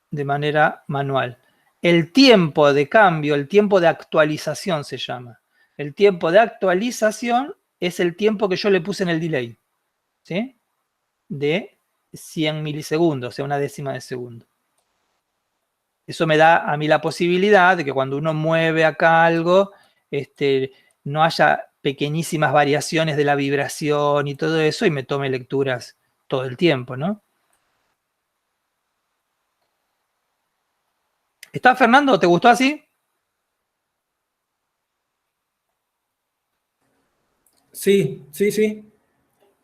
de manera manual. El tiempo de cambio, el tiempo de actualización se llama. El tiempo de actualización es el tiempo que yo le puse en el delay. ¿Sí? De 100 milisegundos, o sea, una décima de segundo. Eso me da a mí la posibilidad de que cuando uno mueve acá algo, no haya pequeñísimas variaciones de la vibración y todo eso, y me tome lecturas todo el tiempo, ¿no? ¿Está, Fernando? ¿Te gustó así? Sí, sí, sí.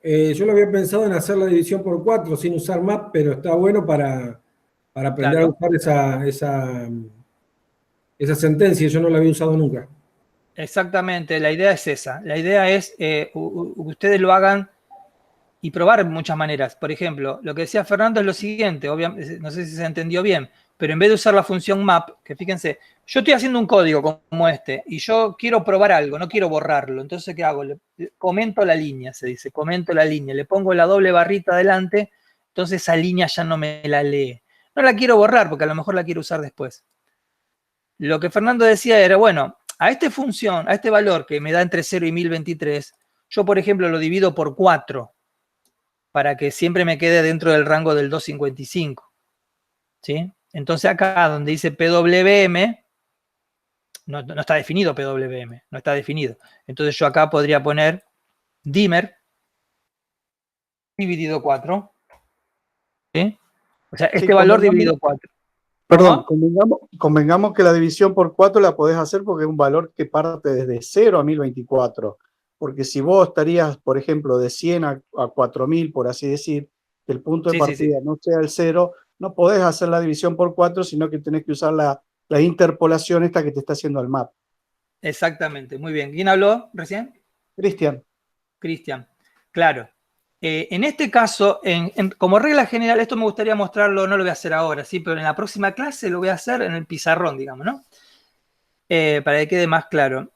Yo lo había pensado en hacer la división por 4 sin usar map, pero está bueno para aprender a Claro. usar esa sentencia. Yo no la había usado nunca. Exactamente, la idea es esa. La idea es que ustedes lo hagan y probar en muchas maneras. Por ejemplo, lo que decía Fernando es lo siguiente, obviamente, no sé si se entendió bien, pero en vez de usar la función map, que fíjense, yo estoy haciendo un código como este y yo quiero probar algo, no quiero borrarlo. Entonces, ¿qué hago? Comento la línea, se dice, comento la línea, le pongo la doble barrita adelante, entonces esa línea ya no me la lee. No la quiero borrar porque a lo mejor la quiero usar después. Lo que Fernando decía era, bueno, a este valor que me da entre 0 y 1023, yo, por ejemplo, lo divido por 4 para que siempre me quede dentro del rango del 255. ¿Sí? Entonces acá donde dice PWM, no está definido PWM, no está definido. Entonces yo acá podría poner dimmer dividido 4. ¿Sí? O sea, este valor dividido 4. Perdón, convengamos que la división por 4 la podés hacer porque es un valor que parte desde 0 a 1024. Porque si vos estarías, por ejemplo, de 100 a 4000, por así decir, que el punto de partida no sea el 0, no podés hacer la división por 4, sino que tenés que usar la interpolación esta que te está haciendo el map. Exactamente, muy bien. ¿Quién habló recién? Cristian. Cristian, claro. En este caso, como regla general, esto me gustaría mostrarlo, no lo voy a hacer ahora, ¿sí? Pero en la próxima clase lo voy a hacer en el pizarrón, digamos, ¿no? Para que quede más claro.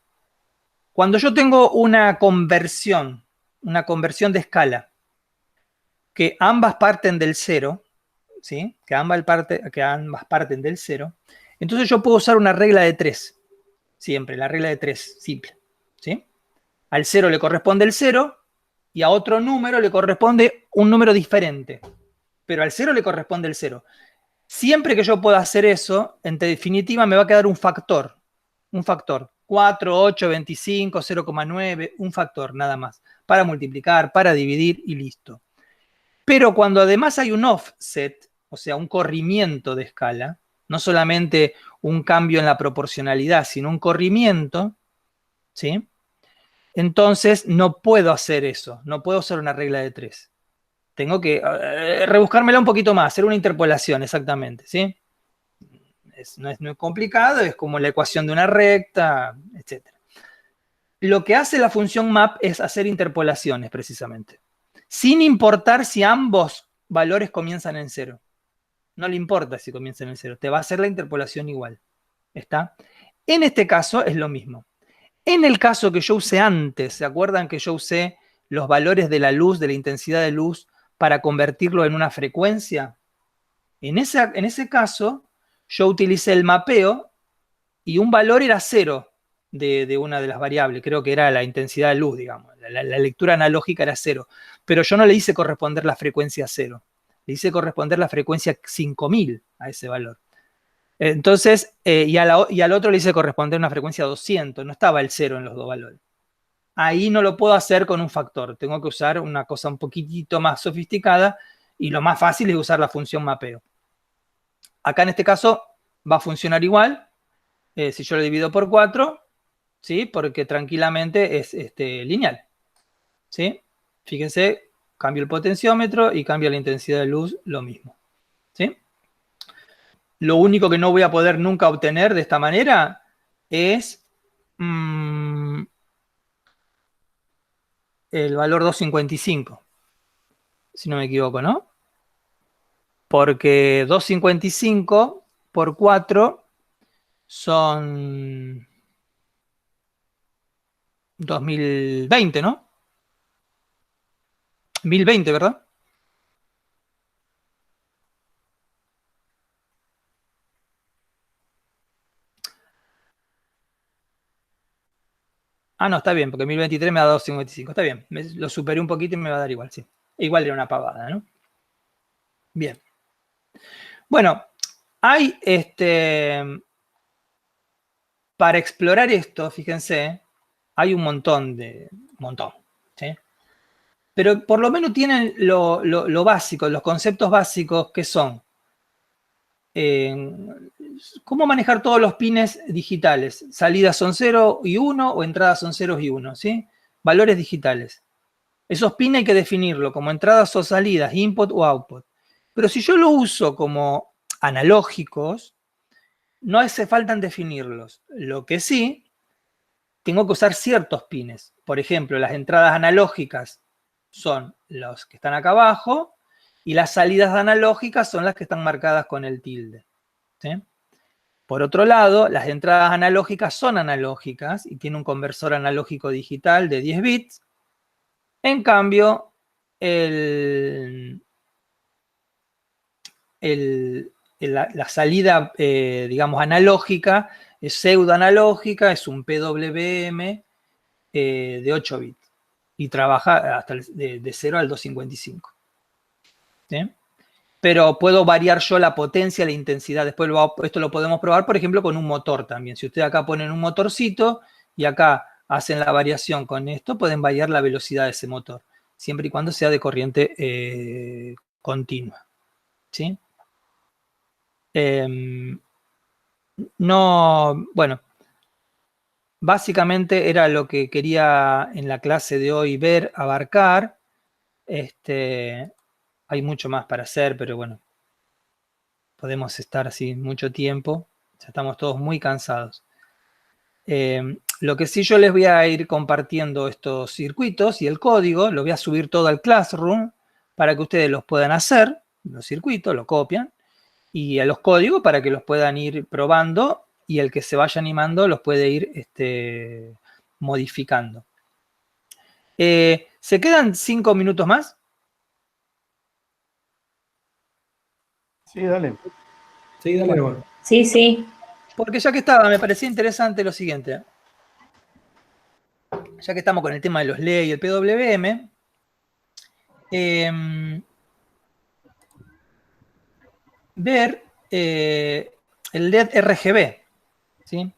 Cuando yo tengo una conversión de escala, que ambas parten del 0, ¿sí? Que ambas parten del 0, entonces yo puedo usar una regla de 3, siempre, la regla de 3, simple, ¿sí? Al 0 le corresponde el 0 y a otro número le corresponde un número diferente, pero al 0 le corresponde el 0. Siempre que yo pueda hacer eso, en definitiva me va a quedar un factor, 4, 8, 25, 0,9, un factor nada más, para multiplicar, para dividir y listo. Pero cuando además hay un offset, o sea, un corrimiento de escala, no solamente un cambio en la proporcionalidad, sino un corrimiento, ¿sí? Entonces no puedo hacer eso, no puedo usar una regla de 3. Tengo que rebuscármela un poquito más, hacer una interpolación, exactamente, ¿sí? No es muy complicado, es como la ecuación de una recta, etc. Lo que hace la función map es hacer interpolaciones, precisamente, sin importar si ambos valores comienzan en 0. No le importa si comienzan en 0, te va a hacer la interpolación igual. ¿Está? En este caso es lo mismo. En el caso que yo usé antes, ¿se acuerdan que yo usé los valores de la luz, de la intensidad de luz, para convertirlo en una frecuencia? En ese caso, yo utilicé el mapeo y un valor era 0 de una de las variables, creo que era la intensidad de luz, digamos. La lectura analógica era 0, pero yo no le hice corresponder la frecuencia 0, le hice corresponder la frecuencia 5000 a ese valor. Entonces, y al otro le hice corresponder una frecuencia 200, no estaba el 0 en los dos valores. Ahí no lo puedo hacer con un factor, tengo que usar una cosa un poquitito más sofisticada y lo más fácil es usar la función mapeo. Acá en este caso va a funcionar igual, si yo lo divido por 4, ¿sí? Porque tranquilamente es lineal, ¿sí? Fíjense, cambio el potenciómetro y cambia la intensidad de luz, lo mismo, ¿sí? Lo único que no voy a poder nunca obtener de esta manera es el valor 255, si no me equivoco, ¿no? Porque 255 por 4 son 2020, ¿no? 1020, ¿verdad? Ah, no, está bien, porque 1023 me da 255. Está bien, lo superé un poquito y me va a dar igual, sí. Igual era una pavada, ¿no? Bien. Bueno, hay para explorar esto, fíjense, hay un montón, ¿sí? Pero por lo menos tienen lo básico, los conceptos básicos que son cómo manejar todos los pines digitales. Salidas son 0 y 1 o entradas son 0 y 1, ¿sí? Valores digitales. Esos pines hay que definirlo como entradas o salidas, input o output. Pero si yo lo uso como analógicos, no hace falta definirlos. Lo que sí, tengo que usar ciertos pines. Por ejemplo, las entradas analógicas son los que están acá abajo y las salidas analógicas son las que están marcadas con el tilde, ¿sí? Por otro lado, las entradas analógicas son analógicas y tiene un conversor analógico digital de 10 bits. En cambio, la salida, digamos, analógica es pseudoanalógica, es un PWM de 8 bits y trabaja hasta de 0 al 255. ¿Sí? Pero puedo variar yo la potencia, la intensidad. Después esto lo podemos probar, por ejemplo, con un motor también. Si ustedes acá ponen un motorcito y acá hacen la variación con esto, pueden variar la velocidad de ese motor, siempre y cuando sea de corriente continua. ¿Sí? No, bueno, básicamente era lo que quería en la clase de hoy ver, abarcar. Hay mucho más para hacer, pero bueno, podemos estar así mucho tiempo. Ya estamos todos muy cansados. Lo que sí yo les voy a ir compartiendo estos circuitos y el código, lo voy a subir todo al Classroom para que ustedes los puedan hacer, los circuitos, lo copian, y a los códigos para que los puedan ir probando y el que se vaya animando los puede ir modificando. ¿Se quedan 5 minutos más? Sí, dale. Sí, dale, Bueno. bueno. Sí, sí. Porque ya que estaba, me parecía interesante lo siguiente. Ya que estamos con el tema de los LED y el PWM, ver el LED RGB. ¿Sí?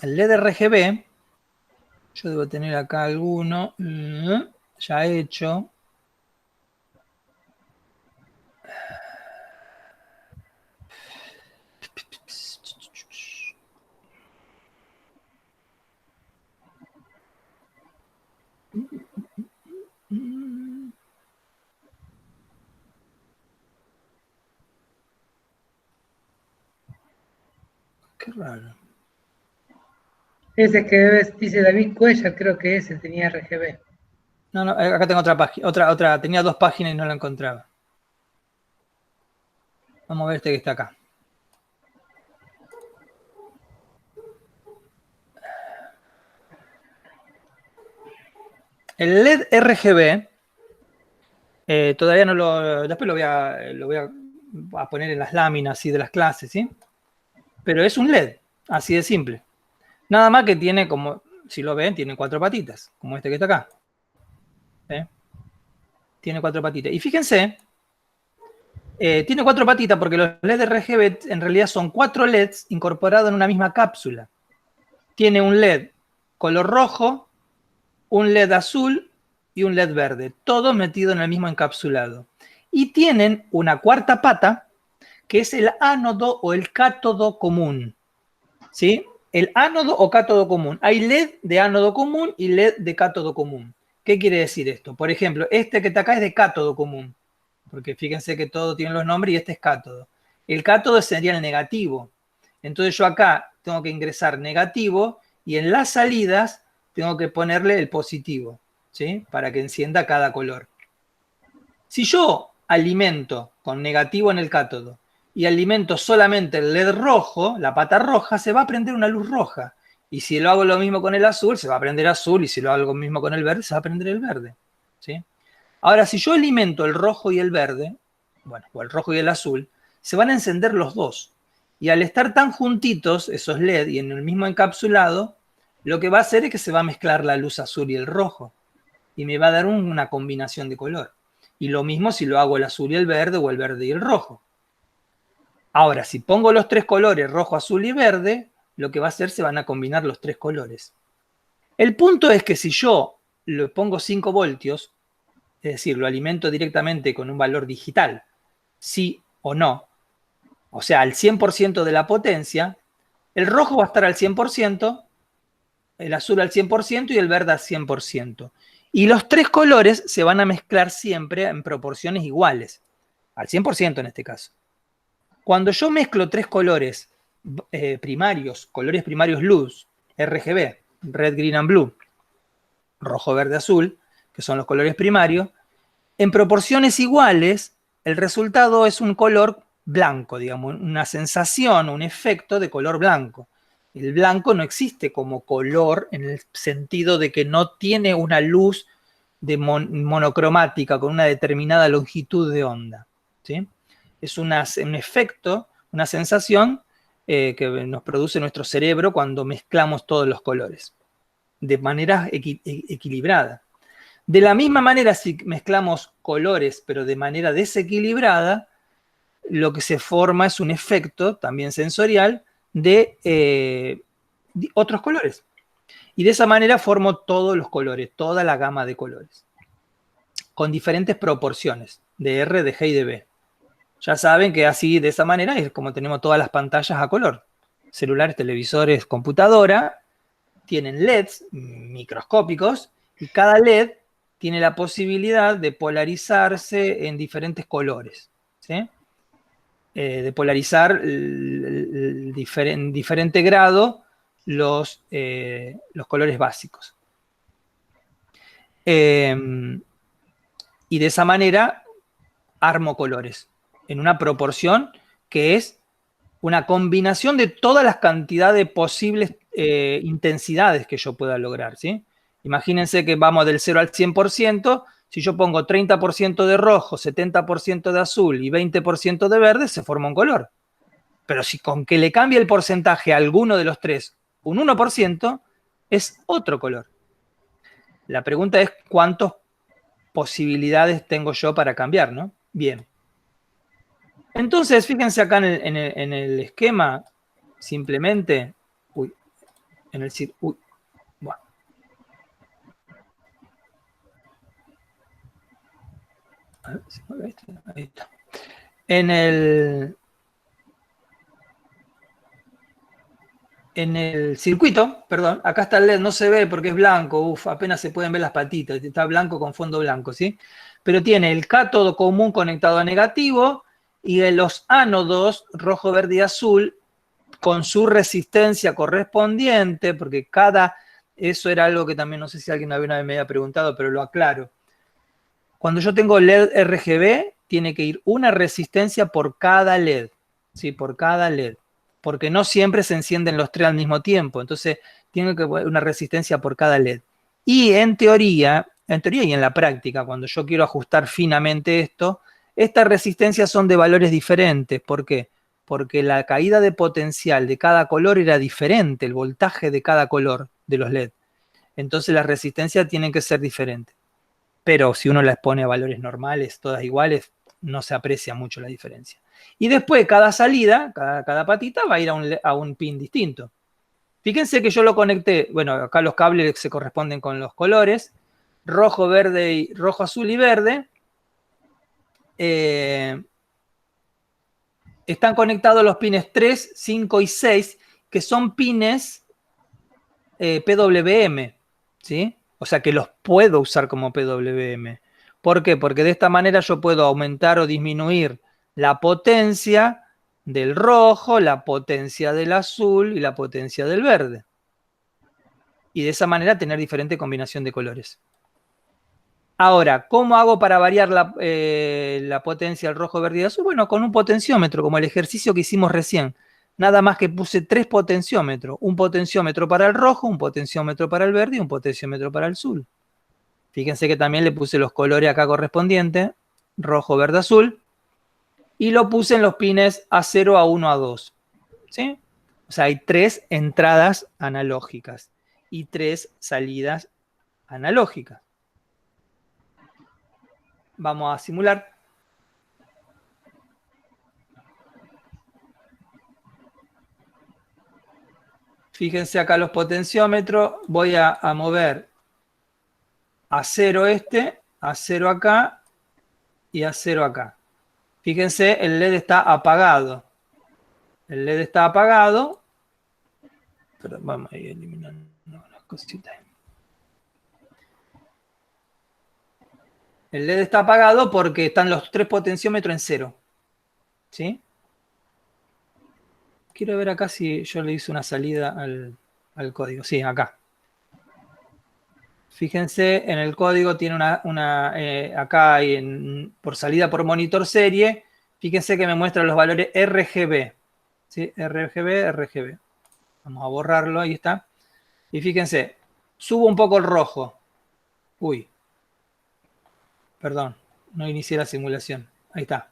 El LED RGB, yo debo tener acá alguno ya hecho. Qué raro. Ese que dice David Cuellar, creo que ese tenía RGB. No, acá tengo otra página, tenía 2 páginas y no la encontraba. Vamos a ver este que está acá. El LED RGB, todavía no lo... Después lo voy a poner en las láminas así de las clases, ¿sí? Pero es un LED, así de simple. Nada más que tiene como, si lo ven, tiene 4 patitas, como este que está acá. Tiene 4 patitas. Y fíjense, tiene 4 patitas porque los LED RGB en realidad son 4 LEDs incorporados en una misma cápsula. Tiene un LED color rojo, un LED azul y un LED verde, todo metido en el mismo encapsulado. Y tienen una cuarta pata, que es el ánodo o el cátodo común. ¿Sí? El ánodo o cátodo común. Hay LED de ánodo común y LED de cátodo común. ¿Qué quiere decir esto? Por ejemplo, este que está acá es de cátodo común, porque fíjense que todo tiene los nombres y este es cátodo. El cátodo sería el negativo. Entonces yo acá tengo que ingresar negativo y en las salidas tengo que ponerle el positivo, ¿sí? Para que encienda cada color. Si yo alimento con negativo en el cátodo y alimento solamente el LED rojo, la pata roja, se va a prender una luz roja. Y si lo hago lo mismo con el azul, se va a prender azul, y si lo hago lo mismo con el verde, se va a prender el verde, ¿sí? Ahora, si yo alimento el rojo y el verde, bueno, o el rojo y el azul, se van a encender los dos. Y al estar tan juntitos esos LED y en el mismo encapsulado, lo que va a hacer es que se va a mezclar la luz azul y el rojo. Y me va a dar una combinación de color. Y lo mismo si lo hago el azul y el verde o el verde y el rojo. Ahora, si pongo los tres colores, rojo, azul y verde, lo que va a hacer se van a combinar los tres colores. El punto es que si yo le pongo 5 voltios, es decir, lo alimento directamente con un valor digital, sí o no, o sea, al 100% de la potencia, el rojo va a estar al 100%, el azul al 100% y el verde al 100%. Y los tres colores se van a mezclar siempre en proporciones iguales, al 100% en este caso. Cuando yo mezclo tres colores primarios, colores primarios luz, RGB, red, green and blue, rojo, verde, azul, que son los colores primarios, en proporciones iguales, el resultado es un color blanco, digamos, una sensación, un efecto de color blanco. El blanco no existe como color en el sentido de que no tiene una luz monocromática con una determinada longitud de onda, ¿sí? Es un efecto, una sensación que nos produce nuestro cerebro cuando mezclamos todos los colores de manera equilibrada. De la misma manera, si mezclamos colores pero de manera desequilibrada, lo que se forma es un efecto también sensorial de otros colores. Y de esa manera formo todos los colores, toda la gama de colores, con diferentes proporciones de R, de G y de B. Ya saben que así, de esa manera, es como tenemos todas las pantallas a color. Celulares, televisores, computadora, tienen LEDs microscópicos y cada LED tiene la posibilidad de polarizarse en diferentes colores, ¿sí? De polarizar en diferente grado los colores básicos. Y de esa manera armo colores en una proporción que es una combinación de todas las cantidades de posibles intensidades que yo pueda lograr, ¿sí? Imagínense que vamos del 0 al 100%, si yo pongo 30% de rojo, 70% de azul y 20% de verde, se forma un color. Pero si con que le cambie el porcentaje a alguno de los tres un 1%, es otro color. La pregunta es cuántas posibilidades tengo yo para cambiar, ¿no? Bien. Entonces, fíjense acá en el esquema, simplemente, bueno. A ver si me ve esto. Ahí está. En el circuito, perdón, acá está el LED, no se ve porque es blanco, apenas se pueden ver las patitas, está blanco con fondo blanco, ¿sí? Pero tiene el cátodo común conectado a negativo y los ánodos, rojo, verde y azul, con su resistencia correspondiente, porque eso era algo que también no sé si alguien alguna vez me había preguntado, pero lo aclaro. Cuando yo tengo LED RGB, tiene que ir una resistencia por cada LED, ¿sí? Por cada LED, porque no siempre se encienden los tres al mismo tiempo, entonces tiene que haber una resistencia por cada LED. Y en teoría y en la práctica, cuando yo quiero ajustar finamente esto, estas resistencias son de valores diferentes. ¿Por qué? Porque la caída de potencial de cada color era diferente, el voltaje de cada color de los LED. Entonces las resistencias tienen que ser diferentes. Pero si uno las pone a valores normales, todas iguales, no se aprecia mucho la diferencia. Y después cada salida, cada patita va a ir a un pin distinto. Fíjense que yo lo conecté, bueno, acá los cables se corresponden con los colores, rojo, verde, rojo, azul y verde. Están conectados los pines 3, 5 y 6, que son pines PWM, ¿sí? O sea que los puedo usar como PWM. ¿Por qué? Porque de esta manera yo puedo aumentar o disminuir la potencia del rojo, la potencia del azul y la potencia del verde. Y de esa manera tener diferente combinación de colores. Ahora, ¿cómo hago para variar la potencia del rojo, verde y azul? Bueno, con un potenciómetro, como el ejercicio que hicimos recién. Nada más que puse 3 potenciómetros. Un potenciómetro para el rojo, un potenciómetro para el verde y un potenciómetro para el azul. Fíjense que también le puse los colores acá correspondientes. Rojo, verde, azul. Y lo puse en los pines A0, A1, A2. ¿Sí? O sea, hay 3 entradas analógicas y 3 salidas analógicas. Vamos a simular. Fíjense acá los potenciómetros. Voy a mover A0 este, A0 acá y A0 acá. Fíjense, el LED está apagado. El LED está apagado. Pero vamos a ir eliminando las cositas. El LED está apagado porque están los 3 potenciómetros en 0. ¿Sí? Quiero ver acá si yo le hice una salida al código. Sí, acá. Fíjense, en el código tiene acá por salida por monitor serie, fíjense que me muestra los valores RGB. ¿Sí? RGB, RGB. Vamos a borrarlo, ahí está. Y fíjense, subo un poco el rojo. Uy. Perdón, no inicié la simulación. Ahí está.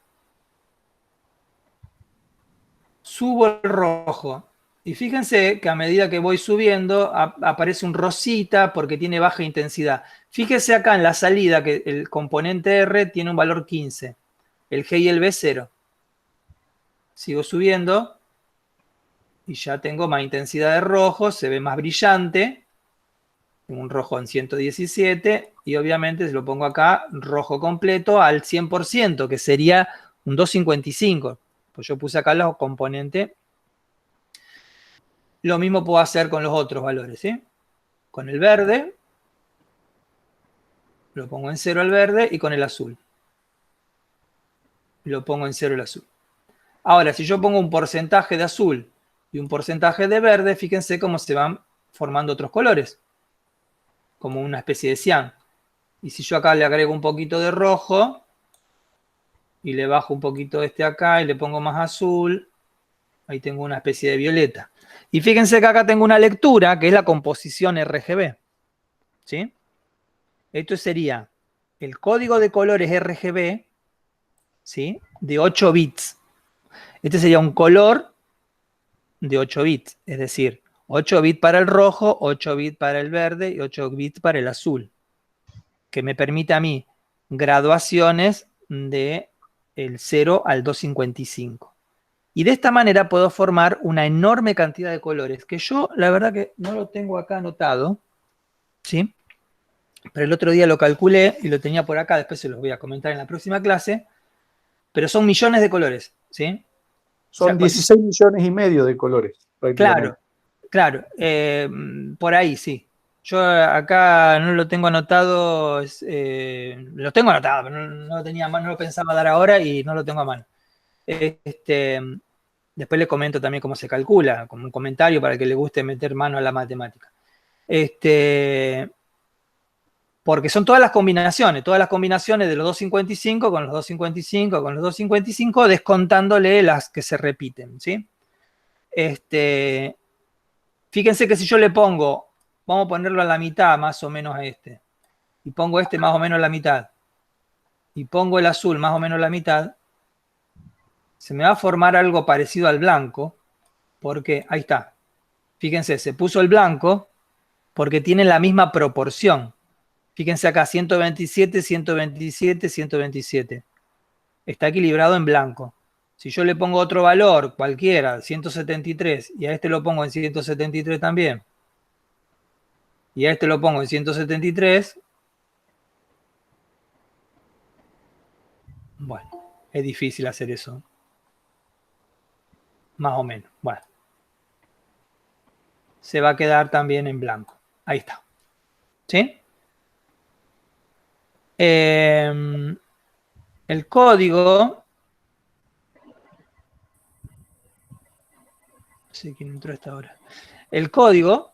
Subo el rojo. Y fíjense que a medida que voy subiendo aparece un rosita porque tiene baja intensidad. Fíjense acá en la salida que el componente R tiene un valor 15. El G y el B 0. Sigo subiendo y ya tengo más intensidad de rojo, se ve más brillante. Tengo un rojo en 117 y obviamente si lo pongo acá, rojo completo al 100%, que sería un 255. Pues yo puse acá los componentes. Lo mismo puedo hacer con los otros valores, ¿sí? Con el verde, lo pongo en 0 el verde y con el azul. Lo pongo en 0 el azul. Ahora, si yo pongo un porcentaje de azul y un porcentaje de verde, fíjense cómo se van formando otros colores. Como una especie de cian. Y si yo acá le agrego un poquito de rojo y le bajo un poquito este acá y le pongo más azul, ahí tengo una especie de violeta. Y fíjense que acá tengo una lectura que es la composición RGB. ¿Sí? Esto sería el código de colores RGB, ¿sí? De 8 bits. Este sería un color de 8 bits, es decir, 8 bits para el rojo, 8 bits para el verde y 8 bits para el azul, que me permite a mí graduaciones de el 0 al 255. Y de esta manera puedo formar una enorme cantidad de colores, que yo la verdad que no lo tengo acá anotado, ¿sí? Pero el otro día lo calculé y lo tenía por acá, después se los voy a comentar en la próxima clase, pero son millones de colores, ¿sí? Son O sea, 16 millones y medio de colores. Claro, claro, por ahí sí. Yo acá no lo tengo anotado, lo tengo anotado, pero no lo tenía a mano, no lo pensaba dar ahora y no lo tengo a mano. Después le comento también cómo se calcula, como un comentario para el que le guste meter mano a la matemática. Porque son todas las combinaciones de los 255 con los 255 con los 255, descontándole las que se repiten, ¿sí? Fíjense que si yo le pongo, vamos a ponerlo a la mitad más o menos a este, y pongo este más o menos a la mitad, y pongo el azul más o menos a la mitad, se me va a formar algo parecido al blanco, porque ahí está. Fíjense, se puso el blanco porque tiene la misma proporción. Fíjense acá, 127, 127, 127. Está equilibrado en blanco. Si yo le pongo otro valor, cualquiera, 173, y a este lo pongo en 173 también, y a este lo pongo en 173, bueno, es difícil hacer eso. Más o menos. Bueno. Se va a quedar también en blanco. Ahí está. ¿Sí? El código. No sé quién entró a esta hora. El código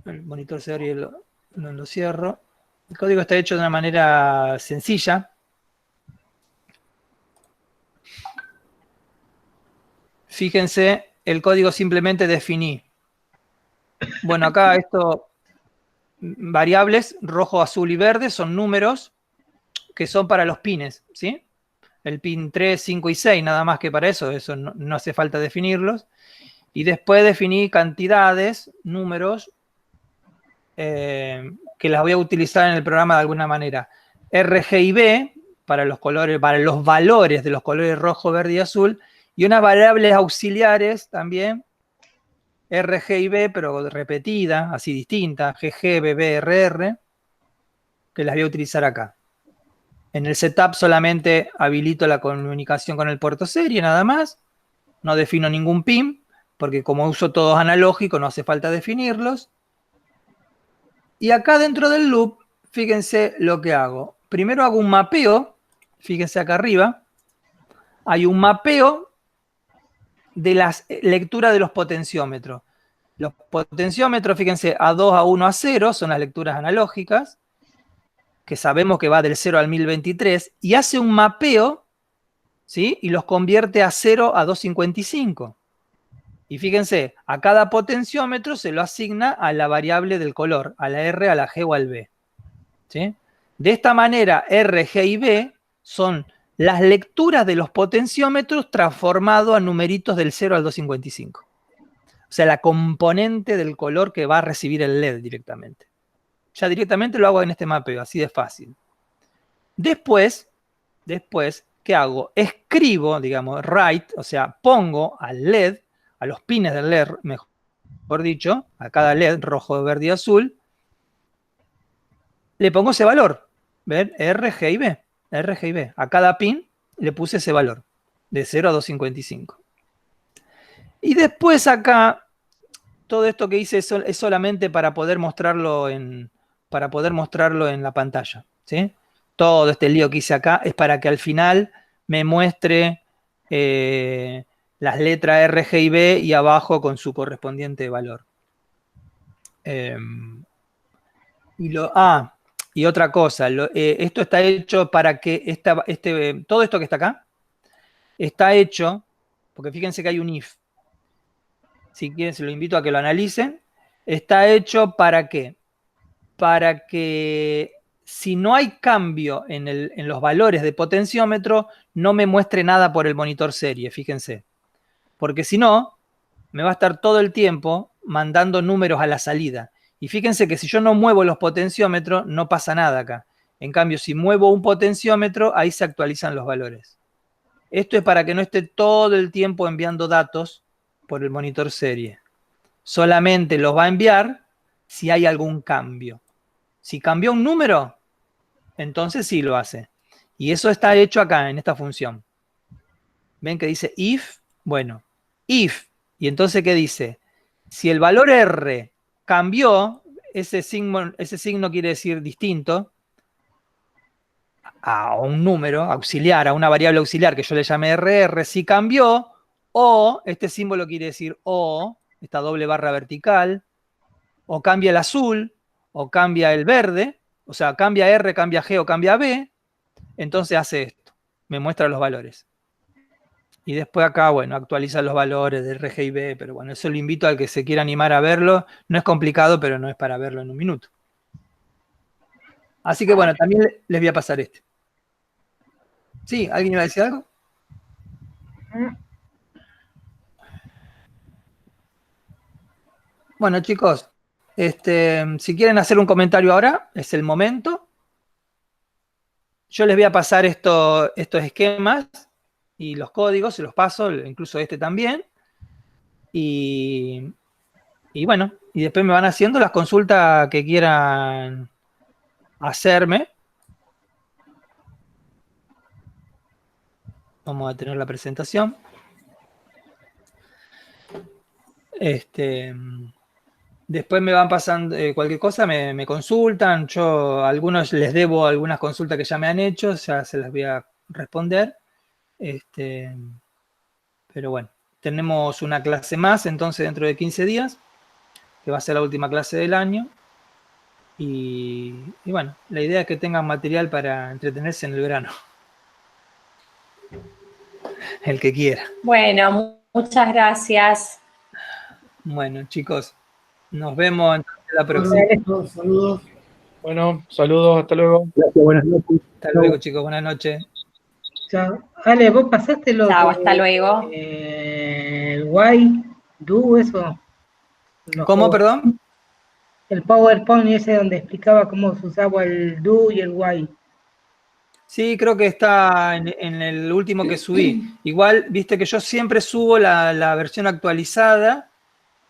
el monitor serie lo cierro. El código está hecho de una manera sencilla. Fíjense, el código simplemente definí. Bueno, acá esto, variables, rojo, azul y verde, son números que son para los pines, ¿sí? El pin 3, 5 y 6, nada más que para eso no hace falta definirlos. Y después definí cantidades, números, que las voy a utilizar en el programa de alguna manera. RG y B, para los colores, para los valores de los colores rojo, verde y azul, y unas variables auxiliares también, RG y B, pero repetida, así distinta, GG, BB, RR, que las voy a utilizar acá. En el setup solamente habilito la comunicación con el puerto serie, nada más. No defino ningún pin, porque como uso todos analógicos, no hace falta definirlos. Y acá dentro del loop, fíjense lo que hago. Primero hago un mapeo, fíjense acá arriba. Hay un mapeo de las lecturas de los potenciómetros. Los potenciómetros, fíjense, A2, A1, A0 son las lecturas analógicas, que sabemos que va del 0 al 1023, y hace un mapeo, ¿sí? Y los convierte a 0 a 255. Y fíjense, a cada potenciómetro se lo asigna a la variable del color, a la R, a la G o al B. ¿Sí? De esta manera, R, G y B son las lecturas de los potenciómetros transformados a numeritos del 0 al 255. O sea, la componente del color que va a recibir el LED directamente. Ya directamente lo hago en este mapeo, así de fácil. Después, ¿qué hago? Escribo, digamos, write, o sea, pongo al LED, a los pines del LED, mejor dicho, a cada LED, rojo, verde y azul, le pongo ese valor. ¿Ven? R, G y B. R, G y B. A cada pin le puse ese valor, de 0 a 255. Y después acá, todo esto que hice es solamente para poder mostrarlo en la pantalla, ¿sí? Todo este lío que hice acá es para que al final me muestre las letras R, G y B y abajo con su correspondiente valor. Y otra cosa, esto está hecho para que todo esto que está acá está hecho, porque fíjense que hay un if. Si quieren, se lo invito a que lo analicen. Está hecho ¿para qué? Para que si no hay cambio en los valores de potenciómetro, no me muestre nada por el monitor serie, fíjense. Porque si no, me va a estar todo el tiempo mandando números a la salida. Y fíjense que si yo no muevo los potenciómetros, no pasa nada acá. En cambio, si muevo un potenciómetro, ahí se actualizan los valores. Esto es para que no esté todo el tiempo enviando datos por el monitor serie. Solamente los va a enviar si hay algún cambio. Si cambió un número, entonces sí lo hace. Y eso está hecho acá, en esta función. ¿Ven que dice if? Bueno, if. ¿Y entonces qué dice? Si el valor R cambió, ese signo quiere decir distinto a un número auxiliar, a una variable auxiliar que yo le llamé RR, si cambió, o, este símbolo quiere decir o, esta doble barra vertical, o cambia el azul, o cambia el verde, o sea, cambia R, cambia G o cambia B, entonces hace esto, me muestra los valores. Y después acá, bueno, actualiza los valores de R, G y B, pero bueno, eso lo invito al que se quiera animar a verlo. No es complicado, pero no es para verlo en un minuto. Así que bueno, también les voy a pasar este. ¿Sí? ¿Alguien iba a decir algo? Bueno, chicos, si quieren hacer un comentario ahora, es el momento. Yo les voy a pasar estos esquemas y los códigos, se los paso, incluso este también. Y bueno, y después me van haciendo las consultas que quieran hacerme. Vamos a tener la presentación. Después me van pasando cualquier cosa, me consultan. Yo a algunos les debo algunas consultas que ya me han hecho, ya se las voy a responder. Pero bueno, tenemos una clase más, entonces dentro de 15 días. que va a ser la última clase del año. Y bueno, la idea es que tengan material para entretenerse en el verano. El que quiera. Bueno, muchas gracias. Bueno, chicos, nos vemos entonces la próxima. Saludos, saludos. Bueno, saludos, hasta luego. Gracias, buenas noches. Hasta luego, chicos. Buenas noches. Chao. Ale, ¿vos pasaste lo Chao, de, hasta luego. el Why, Do, eso? ¿Cómo, perdón? El PowerPoint ese donde explicaba cómo se usaba el Do y el Why. Sí, creo que está en el último que subí. Igual, viste que yo siempre subo la versión actualizada,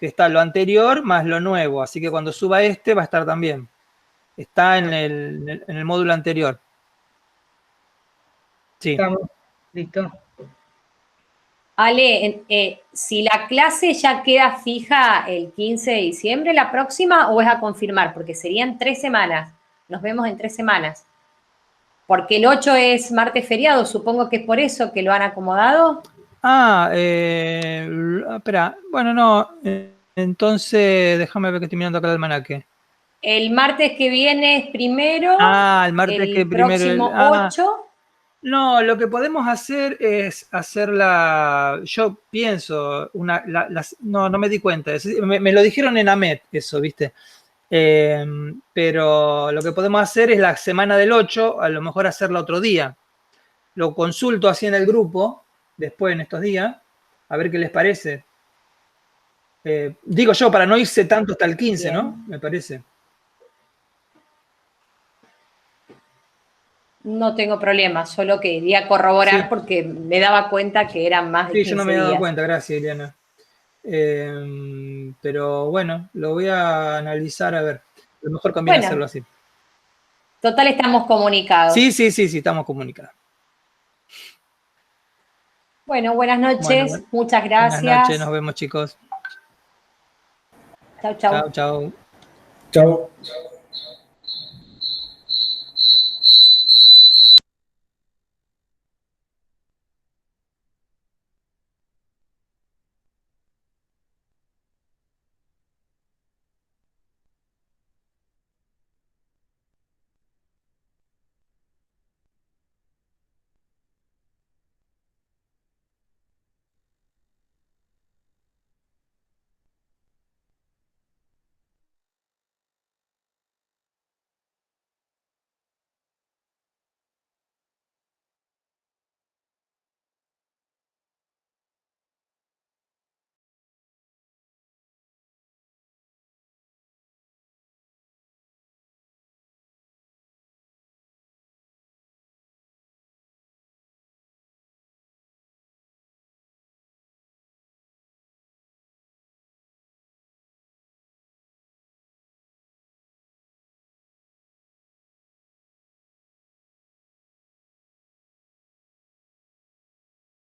que está lo anterior más lo nuevo. Así que cuando suba este va a estar también. Está en el módulo anterior. Sí. Estamos, listo. Ale, si la clase ya queda fija el 15 de diciembre, la próxima, o es a confirmar, porque serían 3 semanas. Nos vemos en 3 semanas. Porque el 8 es martes feriado, supongo que es por eso que lo han acomodado. Espera, bueno, no. Entonces, déjame ver que estoy mirando acá el almanaque. El martes que viene es primero. El martes el que primero. Próximo 8. No, lo que podemos hacer es hacerla. Yo pienso, no me di cuenta. Me lo dijeron en AMET, eso, ¿viste? Pero lo que podemos hacer es la semana del 8, a lo mejor hacerla otro día. Lo consulto así en el grupo, después en estos días, a ver qué les parece. Digo yo, para no irse tanto hasta el 15, Bien. ¿no? Me parece. No tengo problema, solo quería corroborar Sí. porque me daba cuenta que eran más de 15 Sí, yo no me he dado días. cuenta, gracias, Ileana. Pero bueno, lo voy a analizar a ver. A lo mejor conviene hacerlo así. Total, estamos comunicados. Sí, estamos comunicados. Bueno, buenas noches, Bueno, muchas gracias. Buenas noches, nos vemos, chicos. Chau, chau. Chao, chao. Chao.